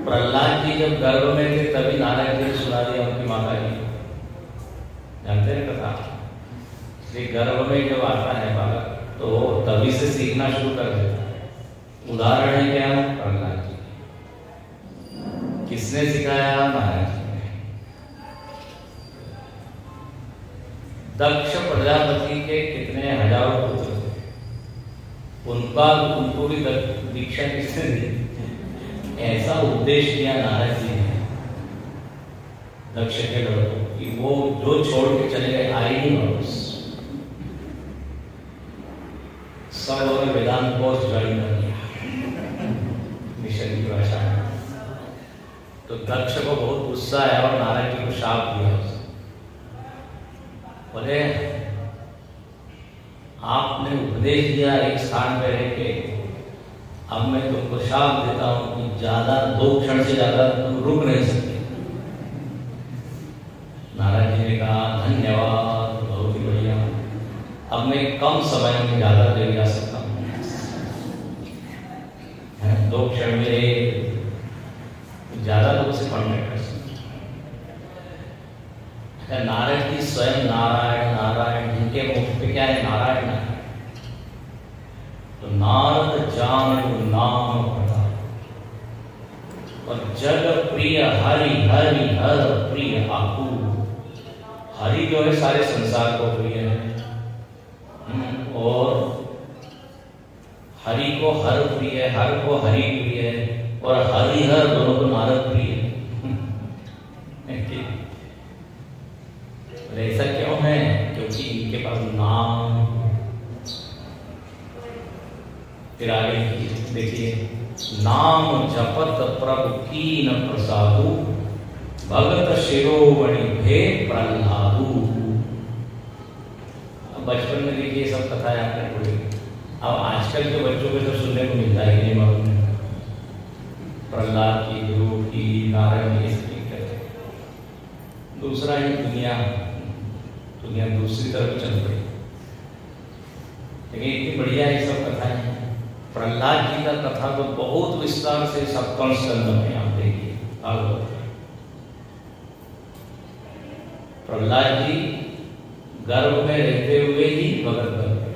प्रहलाद जी जब गर्भ में थे तभी नारायण जी ने सुना दिया उनकी माता जी, जानते हैं कथा। इसलिए गर्भ में जब आता है बालक तो तभी से सीखना शुरू कर देता है। उदाहरण है क्या? प्रहलाद जी। किसने सिखाया? नारायण जी ने। दक्ष प्रजापति के कितने हजारों पुत्र थे, उनको भी दीक्षा किसने दी? ऐसा उपदेश किया नारद जी ने दक्ष के लड़कों कि वो जो छोड़ के चले गए आई नहीं वापस। सब लोगों ने वेदांत कोर्स ज्वाइन कर लिया मिशन की भाषा में। तो दक्ष को बहुत गुस्सा आया और नारद जी को शाप दिया। बोले आपने उपदेश दिया एक स्थान पे रह के, अब मैं तुमको शाप देता हूं कि ज्यादा 2 क्षण से ज्यादा तुम रुक नहीं सकते। नारद जी ने कहा धन्यवाद, बहुत ही बढ़िया, अब मैं कम समय में ज्यादा देर जा सकता हूँ। 2 क्षण में ज्यादा लोग से पढ़ने कर सकते। नारद जी स्वयं नारायण नारायण, जिनके मुख पे क्या है? नारायण है। तो नारद जान नाम पता और जग प्रिय हरि हरि हर प्रिय आकू। हरि जो है सारे संसार को प्रिय है, और हरि को हर प्रिय है, हर को हरि प्रिय है, और हरि हर दोनों को नारद प्रिय है। ऐसा क्यों है? क्योंकि इनके पास नाम। फिर आगे देखिए, नाम जपत प्रभु कीन प्रसादु, भगत शिरोमणि भे प्रहलादु। अब बचपन में देखिए सब कथाएं आपने पढ़ी। अब आजकल के बच्चों को तो सुनने को मिलता है कि नहीं मालूम। प्रहलाद की, ध्रुव की, नारायण की, दूसरा ही दुनिया दूसरी तरफ चल पड़ी। लेकिन इतनी बढ़िया ये सब कथाएं हैं। प्रहलाद जी का कथा तो बहुत विस्तार से सप्तम स्कंद में आप देखिए। प्रहलाद जी गर्भ में रहते हुए ही भगत बन गए।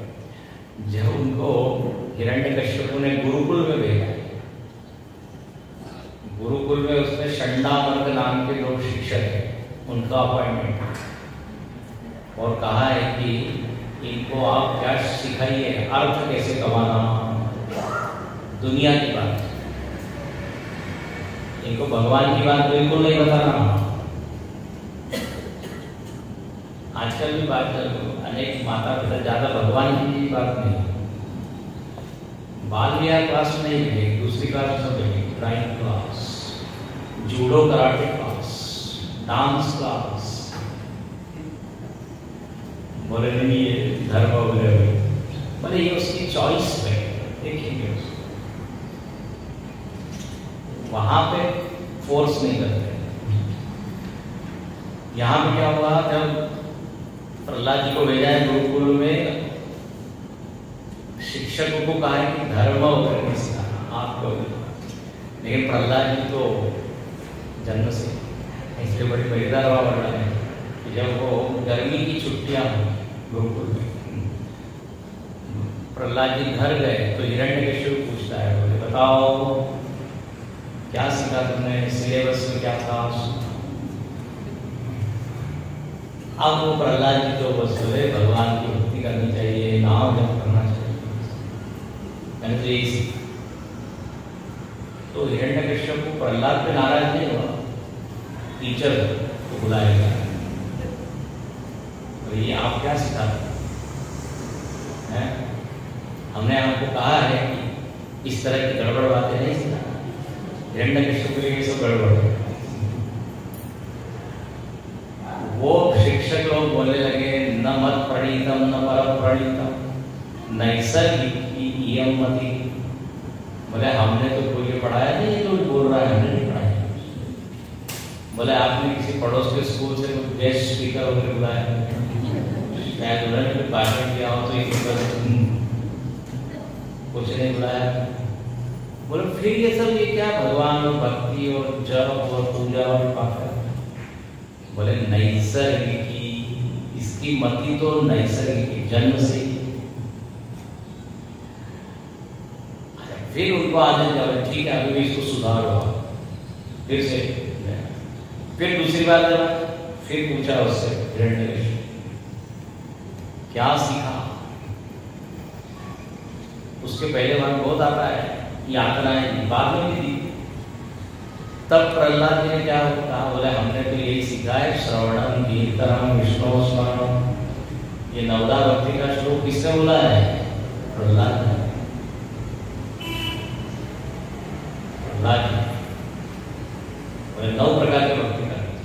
जब उनको हिरण्यकश्यप ने गुरुकुल में भेजा, गुरुकुल में उसमें शंडामर्क नाम के 2 शिक्षक है, उनका अपॉइंटमेंट, और कहा है कि इनको आप क्या सिखाइए, अर्थ कैसे कमाना, दुनिया की बात, इनको भगवान की बात बिल्कुल नहीं बताना। आजकल भी बात अनेक माता पिता ज्यादा भगवान की बात नहीं, बाल विहार क्लास में नहीं मिलेगी, दूसरी क्लास में सब मिलेगी। Drawing class, judo karate class, dance class. बोले नहीं ये धर्म वगैरह, बोले ये उसकी चॉइस है, देखेंगे उसको, वहां पे फोर्स नहीं करते। यहाँ पे क्या हुआ, जब प्रहलाद जी को भेजा है गुरुकुल में, शिक्षकों को कहा है कि धर्म वगैरह नहीं सिखाना आपको, लेकिन प्रहलाद जी तो जन्म से इसलिए बड़ी मजेदार वाला है कि जब वो गर्मी की छुट्टियां गुरुकुल में, प्रहलाद जी घर गए तो हिरण्यकशिपु पूछता है, बोले बताओ क्या सीखा तुमने, सिलेबस में क्या था। अब वो प्रहलाद जी तो बस बोले भगवान की भक्ति करनी चाहिए, नाम जप करना चाहिए, मैंने तो यही सीखा। तो हिरण्यकशिपु प्रहलाद पे नाराज नहीं हुआ, टीचर को बुलाएगा, तो ये आप क्या सिखाते हैं, हमने आपको कहा है कि इस तरह की गड़बड़ बातें नहीं सिखाना। हिरण्यकशिपु के लिए सब गड़बड़ है। वो शिक्षक लोग बोलने लगे न मत प्रणीतम न पर प्रणीतम नैसर्गिकी इयं मति। बोले हमने तो कोई ये पढ़ाया नहीं, ये तो बोल रहा है हमने नहीं पढ़ाया। बोले आपने किसी पड़ोस के स्कूल से कोई गेस्ट स्पीकर होकर बुलाया, शायद उन्होंने भाषण किया हो तो कुछ नहीं बुलाया। बोले फिर ये सब ये क्या भगवान और भक्ति और जप और पूजा और पाठ। बोले नैसर्गिकी, इसकी मति तो नैसर्गिक जन्म से। फिर उनको आने जाओ, ठीक है अभी इसको सुधार हुआ, फिर से फिर दूसरी बार जब फिर पूछा उससे हिरण्यकशिपु क्या सीखा। उसके पहले बार बहुत आता है यातनाएं, बाद में भी दी। तब प्रहलाद जी ने क्या कहा, बोले हमने तो यही सीखा है श्रवणम कीर्तनम विष्णु स्मरणम। ये नवदा भक्ति का श्लोक किसने बोला है, प्रहलाद ने। प्रहलाद जी बोले 9 प्रकार की भक्ति करनी चाहिए।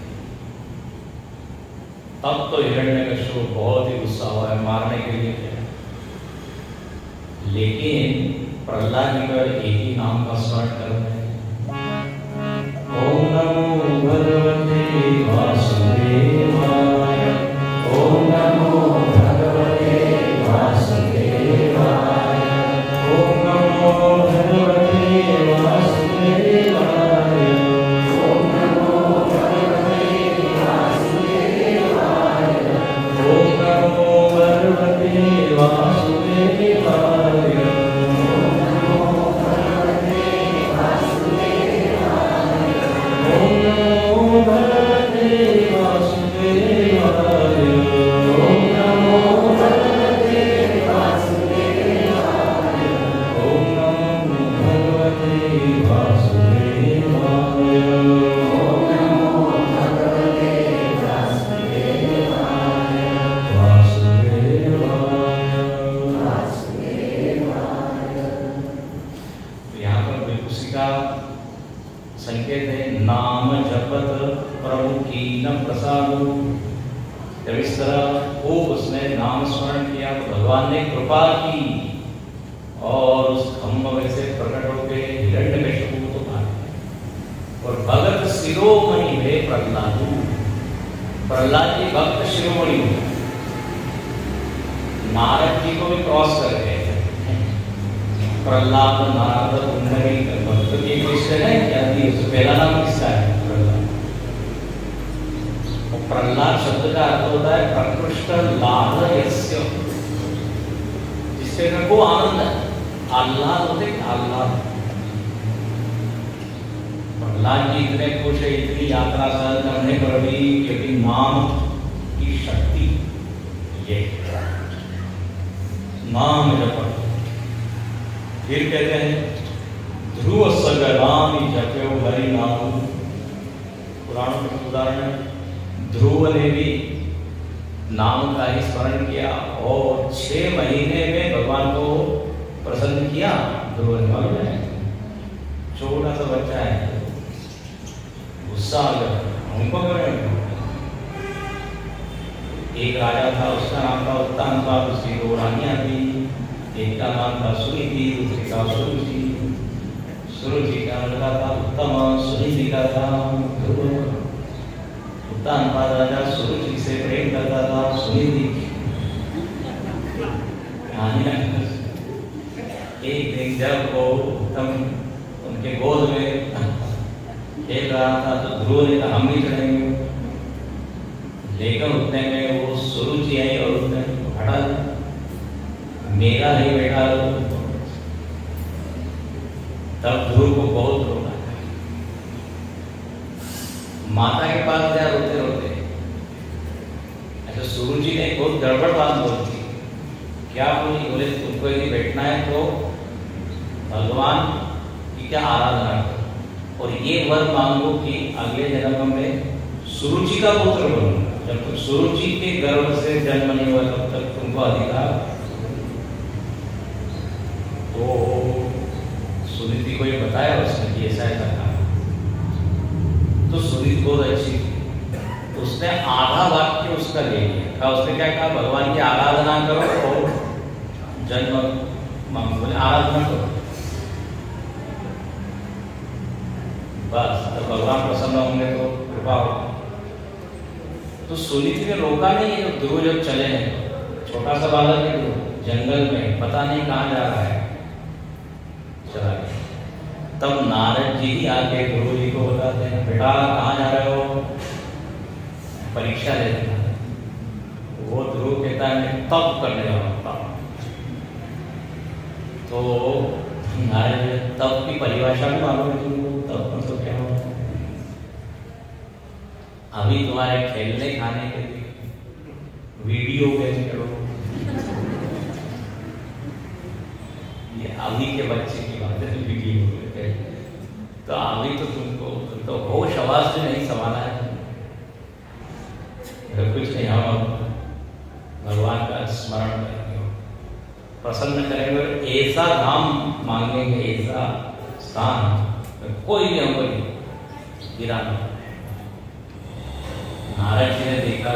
तब तो हिरण्यकशिपु बहुत ही गुस्सा हुआ है, मारने के लिए क्या। लेकिन प्रहलाद जी का एक ही नाम का स्मरण कर रहे हैं, ओम नमो भगवते वासुदेवाय, ओम नमो भगवते वासुदेवाय, ओम नमो भगवते वासुदेवाय, ओम नमो भगवते वासुदेवाय, ओम नमो भगवते वासुदेवाय। संकेत है नाम जपत प्रभु की न प्रसादो। जब इस तरह खूब उसने नाम स्मरण किया तो भगवान ने कृपा की और उस खम्भ में से प्रकट होकर हिरण्यकशिपु को मार दिया। और भगत शिरोमणि वे प्रहलाद, प्रहलाद जी भक्त शिरोमणि हुए। नारद जी को भी क्रॉस कर गए थे। प्रहलाद नारद उन्नरी भक्त की क्वेश्चन है क्या थी, उसका पहला नाम किसका है, प्रहलाद। और प्रहलाद शब्द का अर्थ होता है प्रकृष्ट लाभ यस्य, जिससे को आनंद है, आह्लाद होते आह्लाद। प्रहलाद जी इतने खुश है, इतनी यात्रा सहन करने पर भी, क्योंकि नाम की शक्ति ये नाम जप। फिर कहते हैं ध्रुव सगरामी जप्यो हरि नाम। पुराण में उदाहरण है, ध्रुव ने भी नाम का ही स्मरण किया और 6 महीने में भगवान को प्रसन्न किया। ध्रुव ने मालूम है, छोटा सा बच्चा है, गुस्सा आ गया, उनको करें। एक राजा था, उसका नाम था उत्तानपाद, उसकी 2 रानियां थी। एक का नाम था सुनीति, दूसरी का सुरुचि। सुरुचि का लड़का था उत्तम, सुनीति का था ध्रुव। उत्तानपाद राजा सुरुचि से प्रेम करता था, सुनीति। एक दिन जब वो उत्तम उनके गोद में खेल रहा था तो ध्रुव ने कहा हम भी चढ़ेंगे, लेकिन उतने में वो सुरुचि आई और उसने हटा दिया। मेरा नहीं बेटा रो। तब ध्रुव को बहुत रोना है। माता के पास गया रोते रोते। अच्छा, सूरज जी ने बहुत गड़बड़ बात बोल दी। क्या बोली? बोले तुमको यदि बैठना है तो भगवान की क्या आराधना करो और ये वर मांगो कि अगले जन्म में सूरज जी का पुत्र बनूंगा। जब तक सूरज जी के गर्भ से जन्म नहीं हुआ तब तक तुमको अधिकार। तो सुनीति को ये बताया उसने कि ऐसा ऐसा काम। तो सुनीति बहुत अच्छी थी, उसने आधा वाक्य उसका ले लिया। उसने क्या कहा? भगवान की आराधना करो और जन्म मांगो। आराधना करो बस, तो भगवान प्रसन्न होंगे तो कृपा होगी। तो सुनीति ने रोका नहीं। जब ध्रुव जब चले, छोटा सा बालक है ध्रुव, जंगल में पता नहीं कहाँ जा रहा है, चला गया। तब नारद जी ही आके ध्रुव जी को बताते हैं, बेटा कहाँ जा रहे हो? परीक्षा लेते हैं। वो ध्रुव कहता है मैं तप करने जा रहा हूँ। तो नारद तप की परिभाषा भी मालूम है तुमको? तप मतलब क्या होता है? अभी तुम्हारे खेलने खाने के लिए वीडियो गेम करो, ये अभी के बच्चे की बात है। वीडियो तो अभी तो तुमको तो होश आवाज से नहीं संभाला है। कुछ नहीं, हम भगवान का स्मरण करेंगे, प्रसन्न करेंगे, ऐसा धाम मांगेंगे, ऐसा स्थान कोई भी हमको गिराना। नारद जी ने देखा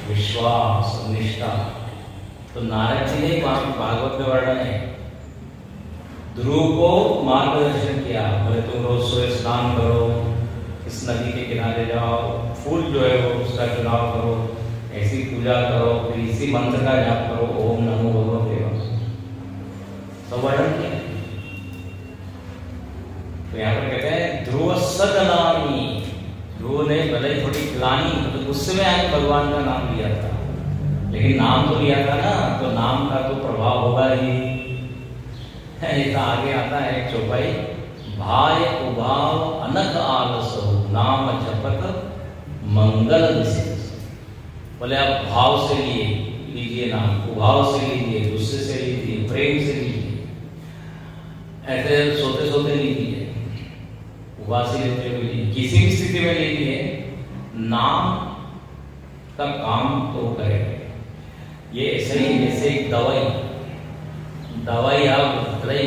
विश्वास निष्ठा, तो नारद जी ने भागवत में वर्णन है, ध्रुव को मार्गदर्शन किया। बोले तुम रोज सुबह स्नान करो, इस नदी के किनारे जाओ, फूल जो है वो उसका चुनाव करो, ऐसी पूजा करो, फिर इसी मंत्र का जाप करो, ओम नमो भगवते वासुदेवाय, सब वर्णन किया। तो यहाँ पर कहते हैं ध्रुव सदनामी, ध्रुव ने भले थोड़ी ग्लानि, तो गुस्से में आके भगवान का नाम लिया था, लेकिन नाम तो लिया था ना, तो नाम का तो प्रभाव होगा ही। ऐसा आगे आता है चौपाई, भाय उभाव अनक आलस हो, नाम जपत मंगल विशेष। बोले आप भाव से लीजिए नाम, उभाव से लीजिए, गुस्से से लीजिए, प्रेम से लीजिए, ऐसे सोते सोते लीजिए, उबासी लेते हुए लीजिए, किसी भी स्थिति में लीजिए, नाम का काम तो करेगा। ये ऐसे ही जैसे एक दवाई आप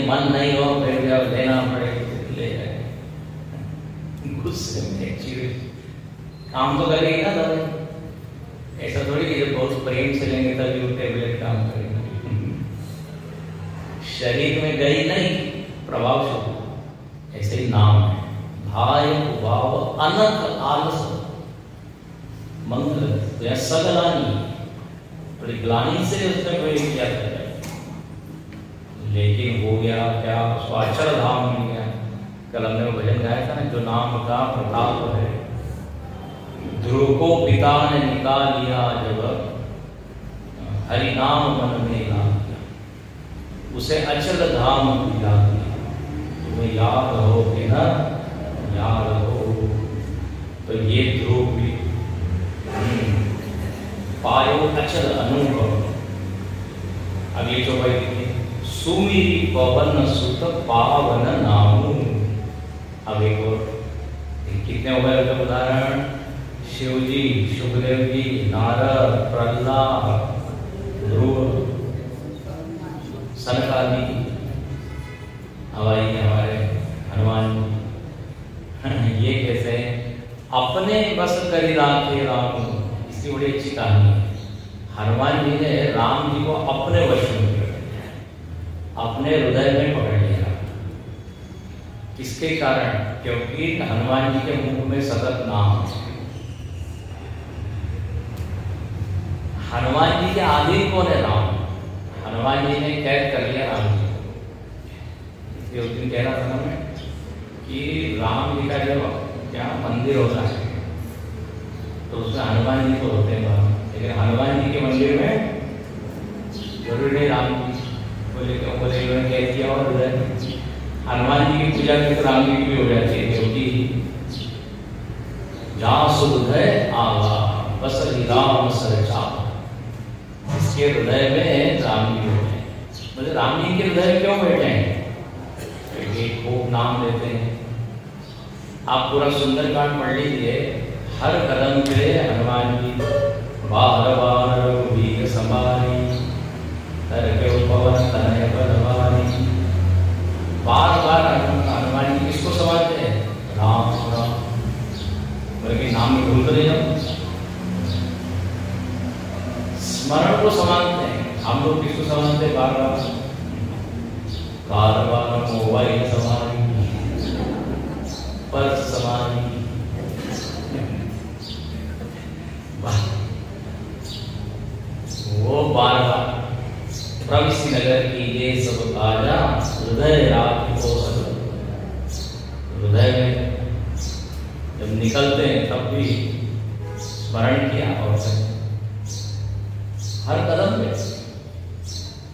मन नहीं हो फिर भी आप लेना पड़ेगा, ले जाए गुस्से में चीज काम तो करेगी ना दवाई। ऐसा थोड़ी कि जब बहुत प्रेम से लेंगे तभी वो टेबलेट काम करेगा। शरीर में गई नहीं, प्रभाव शुरू। ऐसे ही नाम है, भाय उभाव अनक आलस मंगल, तो यह सगलानी, बड़ी ग्लानि से उसने प्रयोग किया था, लेकिन हो गया क्या, उसको अक्षर धाम मिल गया। कल हमने वो भजन गाया था ना, जो नाम का प्रताप है, ध्रुव को पिता ने निकाल लिया जब हरि नाम मन में ला दिया, उसे अचल धाम दिला दिया। तुम्हें याद हो कि ना याद हो, तो ये ध्रुव भी पायो अचल अनुभव। अगली चौपाई देखिए, सुमिरी पवन सुत पावन नामु। अब एक और, कितने हो गए उसका उदाहरण, शिव जी, सुखदेव जी, नारद, प्रहलाद, ध्रुव, सनकादि, हवाई हमारे हनुमान। ये कैसे अपने बस करी राखे राम, इसकी बड़ी अच्छी कहानी है। हनुमान जी ने राम जी को अपने वश में कर लिया, अपने हृदय में पकड़ लिया। किसके कारण? क्योंकि हनुमान जी के मुख में सतत नाम है। हनुमान जी के अधीन कौन है? राम। हनुमान जी ने कैद कर लिया राम जी को। उस दिन कह रहा था ना मैं कि राम जी का जो क्या मंदिर होता है, तो उसमें हनुमान जी को होते हैं, लेकिन हनुमान जी के मंदिर में जरूरी नहीं राम जी बोले, क्यों बोले, इन्होंने कह दिया और हृदय हनुमान जी की पूजा करके राम जी की भी हो जाती है, क्योंकि जहाँ सुहृदय आवा बस राम सरचा, इसके हृदय में राम जी बैठे। बोले राम जी के हृदय में क्यों बैठे हैं? क्योंकि खूब नाम लेते हैं। आप पूरा सुंदरकांड पढ़ लीजिए, हर कदम पे हनुमान जी बार बार रघुवीर समारी तरके उपवन तनय बलवारी। बार बार हनुमान जी किसको समझते हैं? राम राम, बल्कि नाम में भूल नहीं हम, स्मरण को समझते हैं। हम लोग किसको समझते हैं? बार बार मोबाइल समारी, पर्स समारी, वो बार बार प्रविष्टि नगर की ये सब आजा हृदय रात को हृदय में जब निकलते हैं तब भी स्मरण किया और हर कदम पे।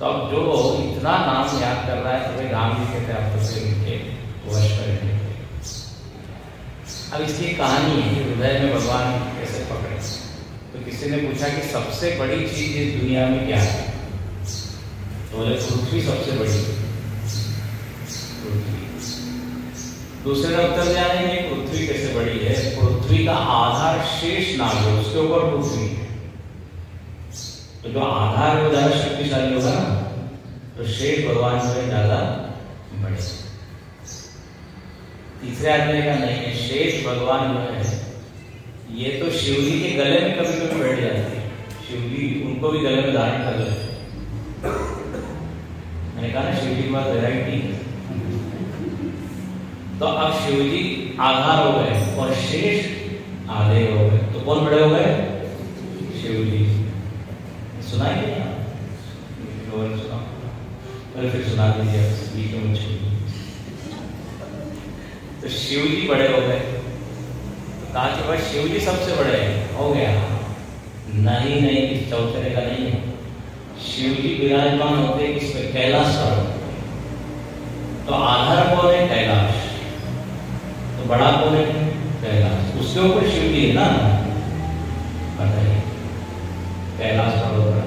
तब जो इतना नाम याद कर रहा है तो भाई राम जी कहते आप तो इनके वश करेंगे। अब इसकी कहानी है हृदय में भगवान कैसे पकड़े। तो किसी ने पूछा कि सबसे बड़ी चीज इस दुनिया में क्या है? तो बोले पृथ्वी सबसे बड़ी है। दूसरे ने उत्तर दिया नहीं, पृथ्वी कैसे बड़ी है? पृथ्वी का आधार शेष नाग है, उसके ऊपर पृथ्वी है। तो जो आधार है वो ज्यादा शक्तिशाली होगा ना, तो शेष भगवान से ज्यादा बड़े। तीसरे आदमी का नहीं है, शेष भगवान जो है ये तो शिव जी के गले में कभी कभी बैठ जाते हैं। शिव जी उनको भी गले में धारण कर लेते हैं। मैंने कहा ना शिव जी के पास वैरायटी है। तो अब शिव जी आधार हो गए और शेष आधे हो गए, तो कौन बड़े हो गए? शिव जी। सुनाई नहीं सुना, फिर सुना दीजिए। तो शिव जी बड़े हो गए, कहा कि भाई शिव जी सबसे बड़े हैं, हो गया। नहीं नहीं, चौथे का नहीं है। शिव जी विराजमान होते हैं किसमें? कैलाश पर। तो आधार कौन है? कैलाश। तो बड़ा कौन है? कैलाश। उसके ऊपर शिव जी है ना, बताइए। कैलाश पर्वत बड़ा।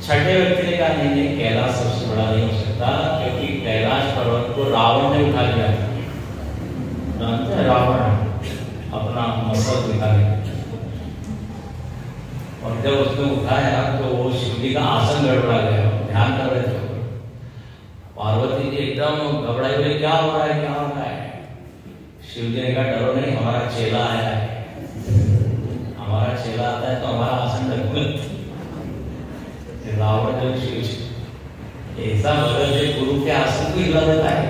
छठे व्यक्ति ने कहा नहीं नहीं, कैलाश सबसे बड़ा नहीं हो सकता, क्योंकि कैलाश पर्वत को रावण ने उठा लिया। जानते हैं रावण अपना मसल दिखाने, और जब उसने उठाया तो वो शिव जी का आसन गड़बड़ा गया। ध्यान कर रहे थे पार्वती जी एकदम घबराई हुई, क्या हो रहा है, क्या हो रहा है? शिव जी ने कहा डरो नहीं, हमारा चेला आया है। हमारा चेला आता है तो हमारा आसन ढक। रावण जो शिव ऐसा बदल से गुरु के आसन को हिला देता है।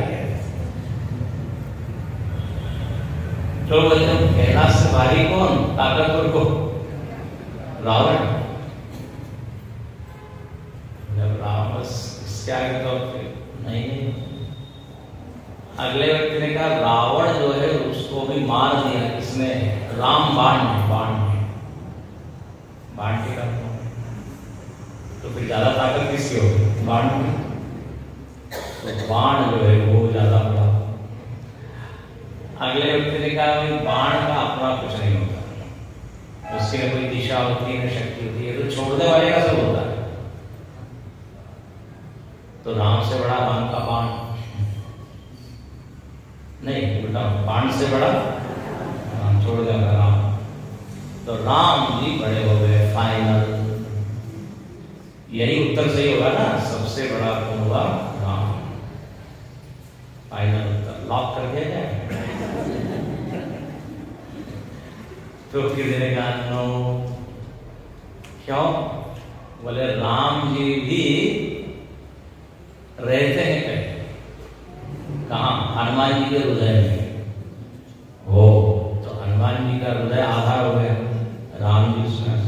तो बोले कैलाश से भारी कौन? ताकतवर को? रावण। जब रावण इसके आगे तो नहीं। अगले व्यक्ति ने कहा रावण जो है उसको भी मार दिया किसने? राम बाण के का। तो फिर ज्यादा ताकत किसकी होगी? बाण में। तो बाण जो है वो ज्यादा बड़ा। अगले व्यक्ति ने कहा भाई बाण का अपना कुछ नहीं होता, उसकी न कोई दिशा होती है, न शक्ति होती है, तो छोड़ने वाले का सब होता है। तो राम से बड़ा राम का बाण नहीं, उल्टा बाण से बड़ा राम, छोड़ देगा राम। तो राम जी बड़े हो गए फाइनल। यही उत्तर सही होगा ना, सबसे बड़ा कौन होगा? राम। फाइनल उत्तर लॉक कर दिया जाए। तो किसी ने कहा नो, क्यों? बोले राम जी भी रहते हैं कहीं, कहाँ? हनुमान जी के हृदय में। हो तो हनुमान जी का हृदय आधार हो गया, राम जी उसमें।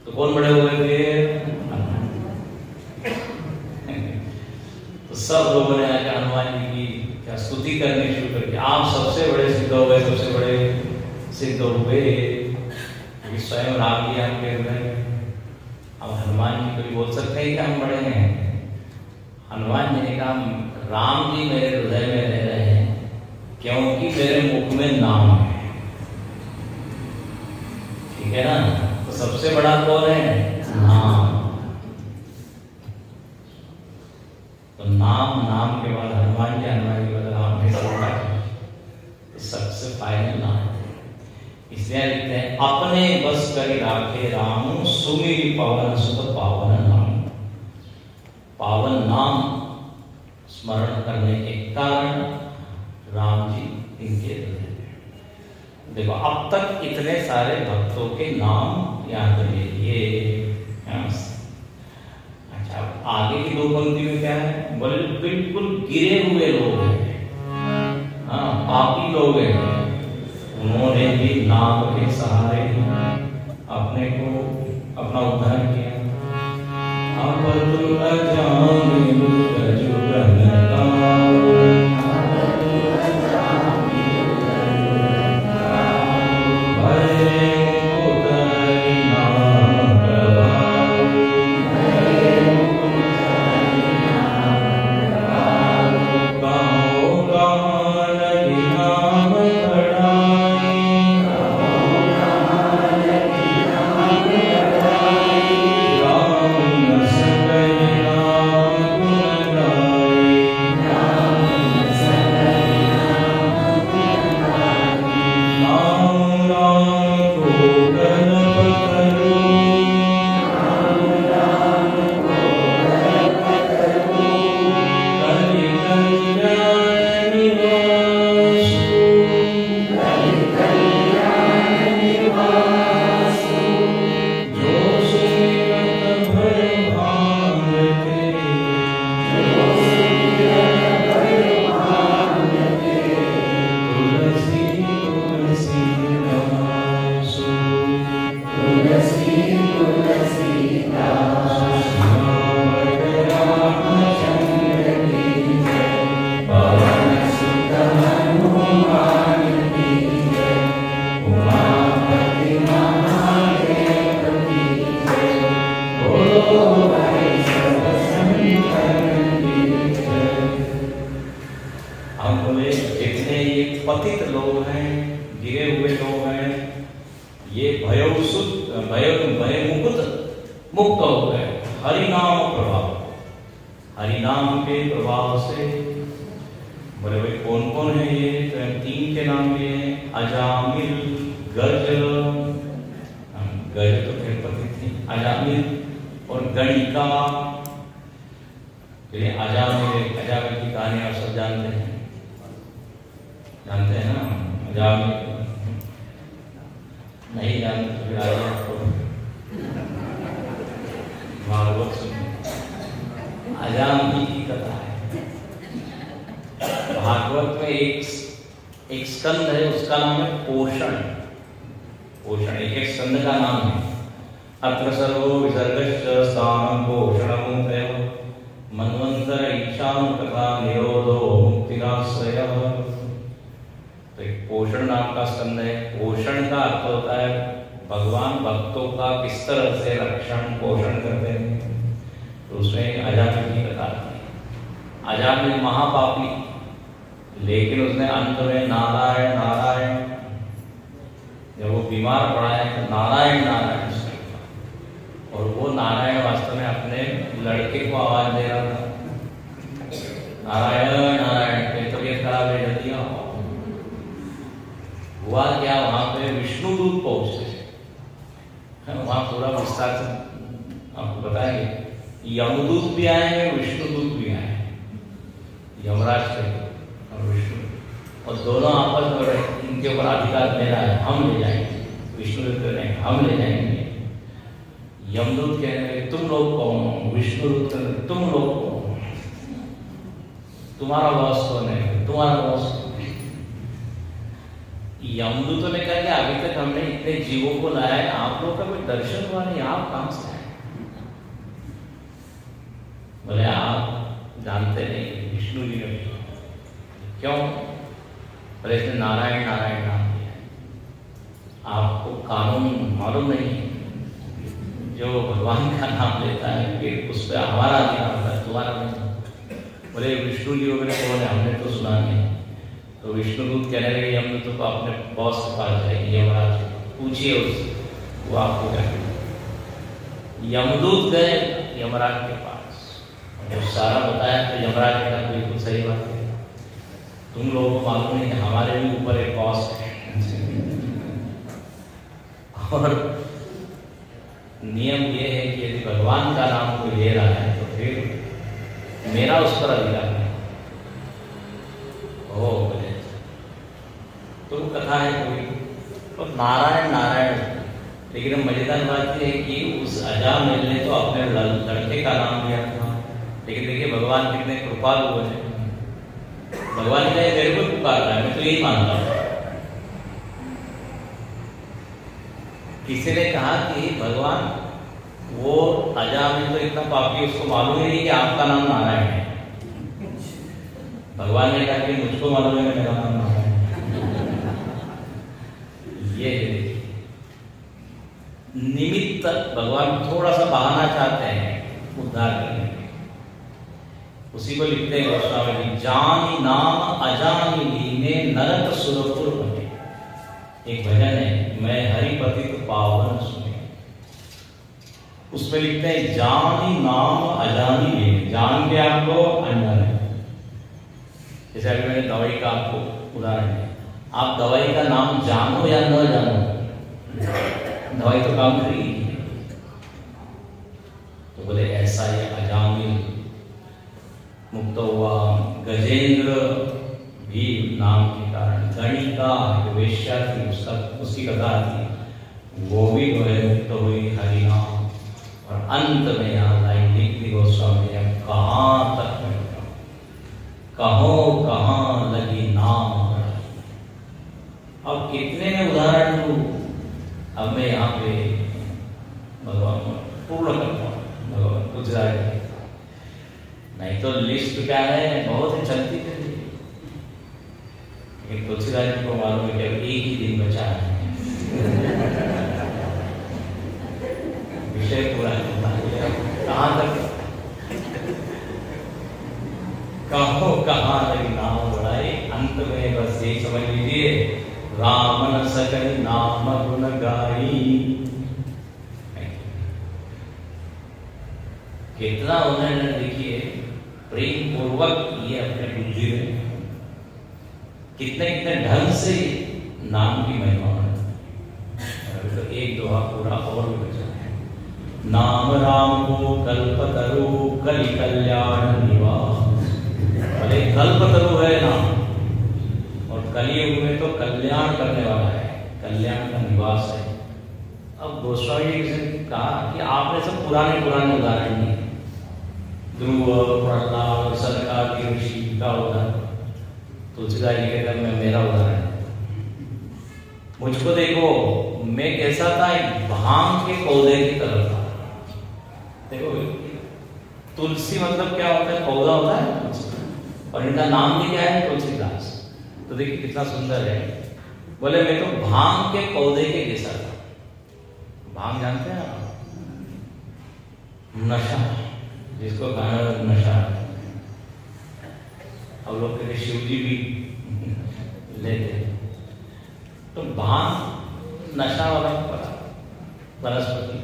तो कौन बड़े हो गए फिर? तो सब लोगों ने आकर हनुमान जी की क्या स्तुति करनी शुरू कर दी। आप सबसे बड़े सिद्ध हो गए, सबसे बड़े सिद्ध हो गए, स्वयं राम जी आपके हृदय में। अब हनुमान जी को भी बोल सकते हैं कि हम बड़े हैं। हनुमान जी ने कहा राम जी मेरे हृदय में रह रहे हैं क्योंकि मेरे मुख में नाम है। ठीक है ना? तो सबसे बड़ा कौन है? नाम। तो नाम के बाद हनुमान जी, हनुमान जी के बाद राम के तो सबसे फाइनल नाम। इसलिए लिखते हैं अपने बस कर राखे राम सुमिर पवन सुत पावन नाम। पावन नाम स्मरण करने के कारण राम जी इनके हृदय में। देखो अब तक इतने सारे भक्तों के नाम याद रखिए। अच्छा, आगे की दो पंक्ति में क्या है? बोले बिल्कुल गिरे हुए लोग हैं, हाँ पापी लोग हैं, उन्होंने भी नाम के सहारे अपने को अपना उद्धार किया। अब तुम मुक्त हो गए हरि नाम प्रभाव। हरि नाम के प्रभाव से बोले भाई कौन कौन है ये? तो तीन के नाम लिए हैं, अजामिल, गज, गज तो फिर पति थी, अजामिल और गणिका। अजामिल की कहानी आप सब जानते हैं ना? अजामिल नहीं जानते तो फिर आइए आपको भागवत सुनिए। अजामिल की कथा है भागवत में। एक स्कंद है, उसका नाम है पोषण। एक स्कंद का नाम है अत्र सर्वो विसर्गश्च स्थानं पोषणमुपैव मन्वंतर ईशान कथा निरोधो मुक्तिराश्रयः। तो एक पोषण नाम का स्कंद है। पोषण का अर्थ होता है भगवान भक्तों का किस तरह से रक्षण पोषण करते हैं। तो उसमें अजामिल की कथा आती है। अजामिल महापापी, लेकिन उसने अंत में नारायण नारायण, जब वो बीमार पड़ा है तो नारायण नारायण उसने कहा। और वो नारायण वास्तव में अपने लड़के को आवाज दे रहा था, नारायण नारायण। तबीयत खराब है, जल्दी आओ। हुआ क्या, वहां पे विष्णु दूत पहुंचे। वहां पूरा विस्तार से आपको बताएंगे। यमदूत भी आए हैं, विष्णु दूत भी आए हैं, यमराज के और विष्णु, और दोनों आपस में इनके ऊपर अधिकार मेरा है, हम ले जाएंगे। विष्णु दूत कह रहे हैं हम ले जाएंगे, यमदूत कह रहे हैं तुम लोग कौन हो, विष्णु दूत कह रहे हैं तुम लोग कौन, तुम्हारा बॉस कौन है, तुम्हारा बॉस। यमदूतों ने कहा कि अभी तक हमने इतने जीवों को लाया है, आप लोग का कोई दर्शन हुआ नहीं, आप कहां से आए? बोले आप जानते नहीं, विष्णु जी ने। क्यों? बोले इसने नारायण नारायण नाम दिया है, आपको कानून मालूम नहीं। जो भगवान का नाम लेता है फिर उस पर हमारा अधिकार होता है, तुम्हारा नहीं। बोले विष्णु जी वगैरह बोले हमने तो सुना नहीं। तो विष्णुदूत कहने लगे हम तो अपने बॉस के पास जाएंगे, यमराज पूछिए उससे, वो आपको कहेंगे। यमदूत गए यमराज के पास, जब सारा बताया तो यमराज ने कहा बिल्कुल सही बात है, तुम लोगों को मालूम नहीं कि हमारे भी ऊपर एक बॉस है और नियम ये है कि यदि भगवान का नाम कोई ले रहा है तो फिर मेरा उस पर अधिकार नहीं। ओ बोले तो कथा है कोई तो नारायण नारायण, लेकिन मजेदार बात यह है कि उस अजामिल ने तो अपने लड़के का नाम लिया था। लेकिन देखिए भगवान कितने कृपालु है, भगवान ने मेरे को पुकारता है, मैं तो यही मानता हूँ। किसी ने कहा कि भगवान वो अजामिल तो इतना पापी, उसको मालूम ही नहीं कि आपका नाम नारायण है। भगवान ने कहा कि मुझको मालूम है मेरा नाम नारायण है। ये निमित्त भगवान थोड़ा सा बहाना चाहते हैं उद्धार करने के, उसी को लिखते हैं गोस्वामी जी, जानी नाम अजानी लीने नरक सुरपुर बने। एक भजन है, मैं हरिपति तो पावन सुने, उसमें लिखते हैं जानी नाम अजानी लीने, जान के आपको अनजान है। जैसे अभी मैंने दवाई का आपको उदाहरण दिया, आप दवाई का नाम जानो या न जानो, दवाई तो काम करेगी। तो बोले ऐसा ये अजामिल मुक्त हुआ। गजेंद्र भी नाम के कारण, गणिका जो वेश्या थी उसकी कथा थी, वो भी जो है मुक्त हुई हरिनाम। और अंत में यहाँ लाइन लिख दी गोस्वामी ने, कहाँ तक मैं कहाँ लगी नाम। अब कितने में उदाहरण दूं, अब मैं यहाँ पे भगवान को पूर्ण करता हूँ, भगवान कुछ जाए नहीं तो लिस्ट क्या है बहुत ही चलती रहती है। लेकिन तुलसीदास जी को मालूम है कि अब एक ही दिन बचा है, विषय पूरा कहाँ तक कहाँ लगी नाम बढ़ाई। अंत में बस यही समझ लीजिए, राम न सकल नाम गुण गाई। कितना उन्होंने देखिए प्रेम पूर्वक ये अपने बुद्धि में कितने कितने ढंग से नाम की महिमा है। तो एक दोहा पूरा और भी बचा है, नाम राम को कल्पतरु कलि कल्याण निवास। भले कल्पतरु है नाम, और कलियुग में तो कल्याण करने वाला है, कल्याण का निवास है। अब गोस्वामी जी ने कहा कि आपने सब पुराने उदाहरण दिए, ध्रुव प्रहलाद सरकार ऋषि का उदाहरण। तुलसीदास जी कहते हैं मैं मेरा उदाहरण, मुझको देखो मैं कैसा था, एक भांग के पौधे की तरह था। देखो तुलसी मतलब क्या होता है, पौधा होता है, और इनका नाम भी क्या है, तुलसीदास। तो देखिए कितना सुंदर है। बोले मैं तो भांग के पौधे के जैसा था। भांग जानते हैं आप, नशा जिसको खाना नशा, हम लोग कहते शिव जी भी लेते हैं। तो भांग नशा वाला वनस्पति।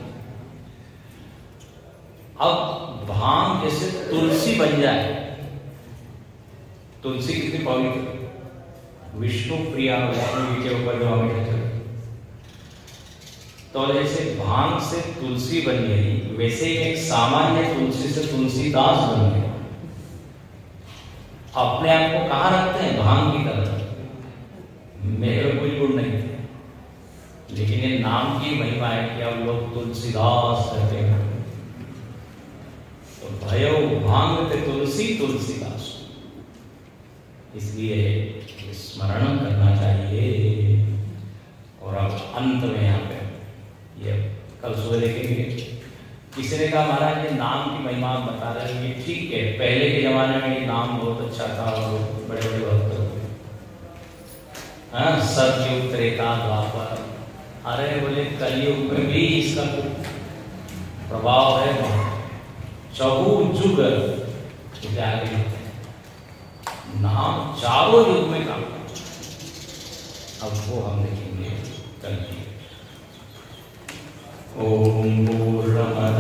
अब भांग जैसे तुलसी बन जाए, तुलसी कितनी पवित्र, विष्णु प्रिया, विष्णु जी के ऊपर जो हमें चलते, तो जैसे भांग से तुलसी बन गई, वैसे ही एक सामान्य तुलसी से तुलसीदास बन गया। अपने आप को कहाँ रखते हैं, भांग की तरह, मेरे कोई गुण नहीं, लेकिन ये नाम की महिमा है कि अब लोग तुलसीदास कहते हैं। तो भयो भांग ते तुलसी तुलसीदास, इसलिए स्मरण करना चाहिए। और अब अंत में यहाँ पे ये कल सुबह देखेंगे, किसी ने कहा महाराज ये नाम की महिमा बता रहे हैं, ये ठीक है, पहले के जमाने में ये नाम बहुत अच्छा था और बड़े बड़े भक्त हो गए, हाँ, सतयुग त्रेता द्वापर। अरे बोले कलयुग में भी इसका प्रभाव है चहु जुग आगे नाम चारों युग में काम करता है। अब वो हम देखेंगे कल की। ओम पूर्णमद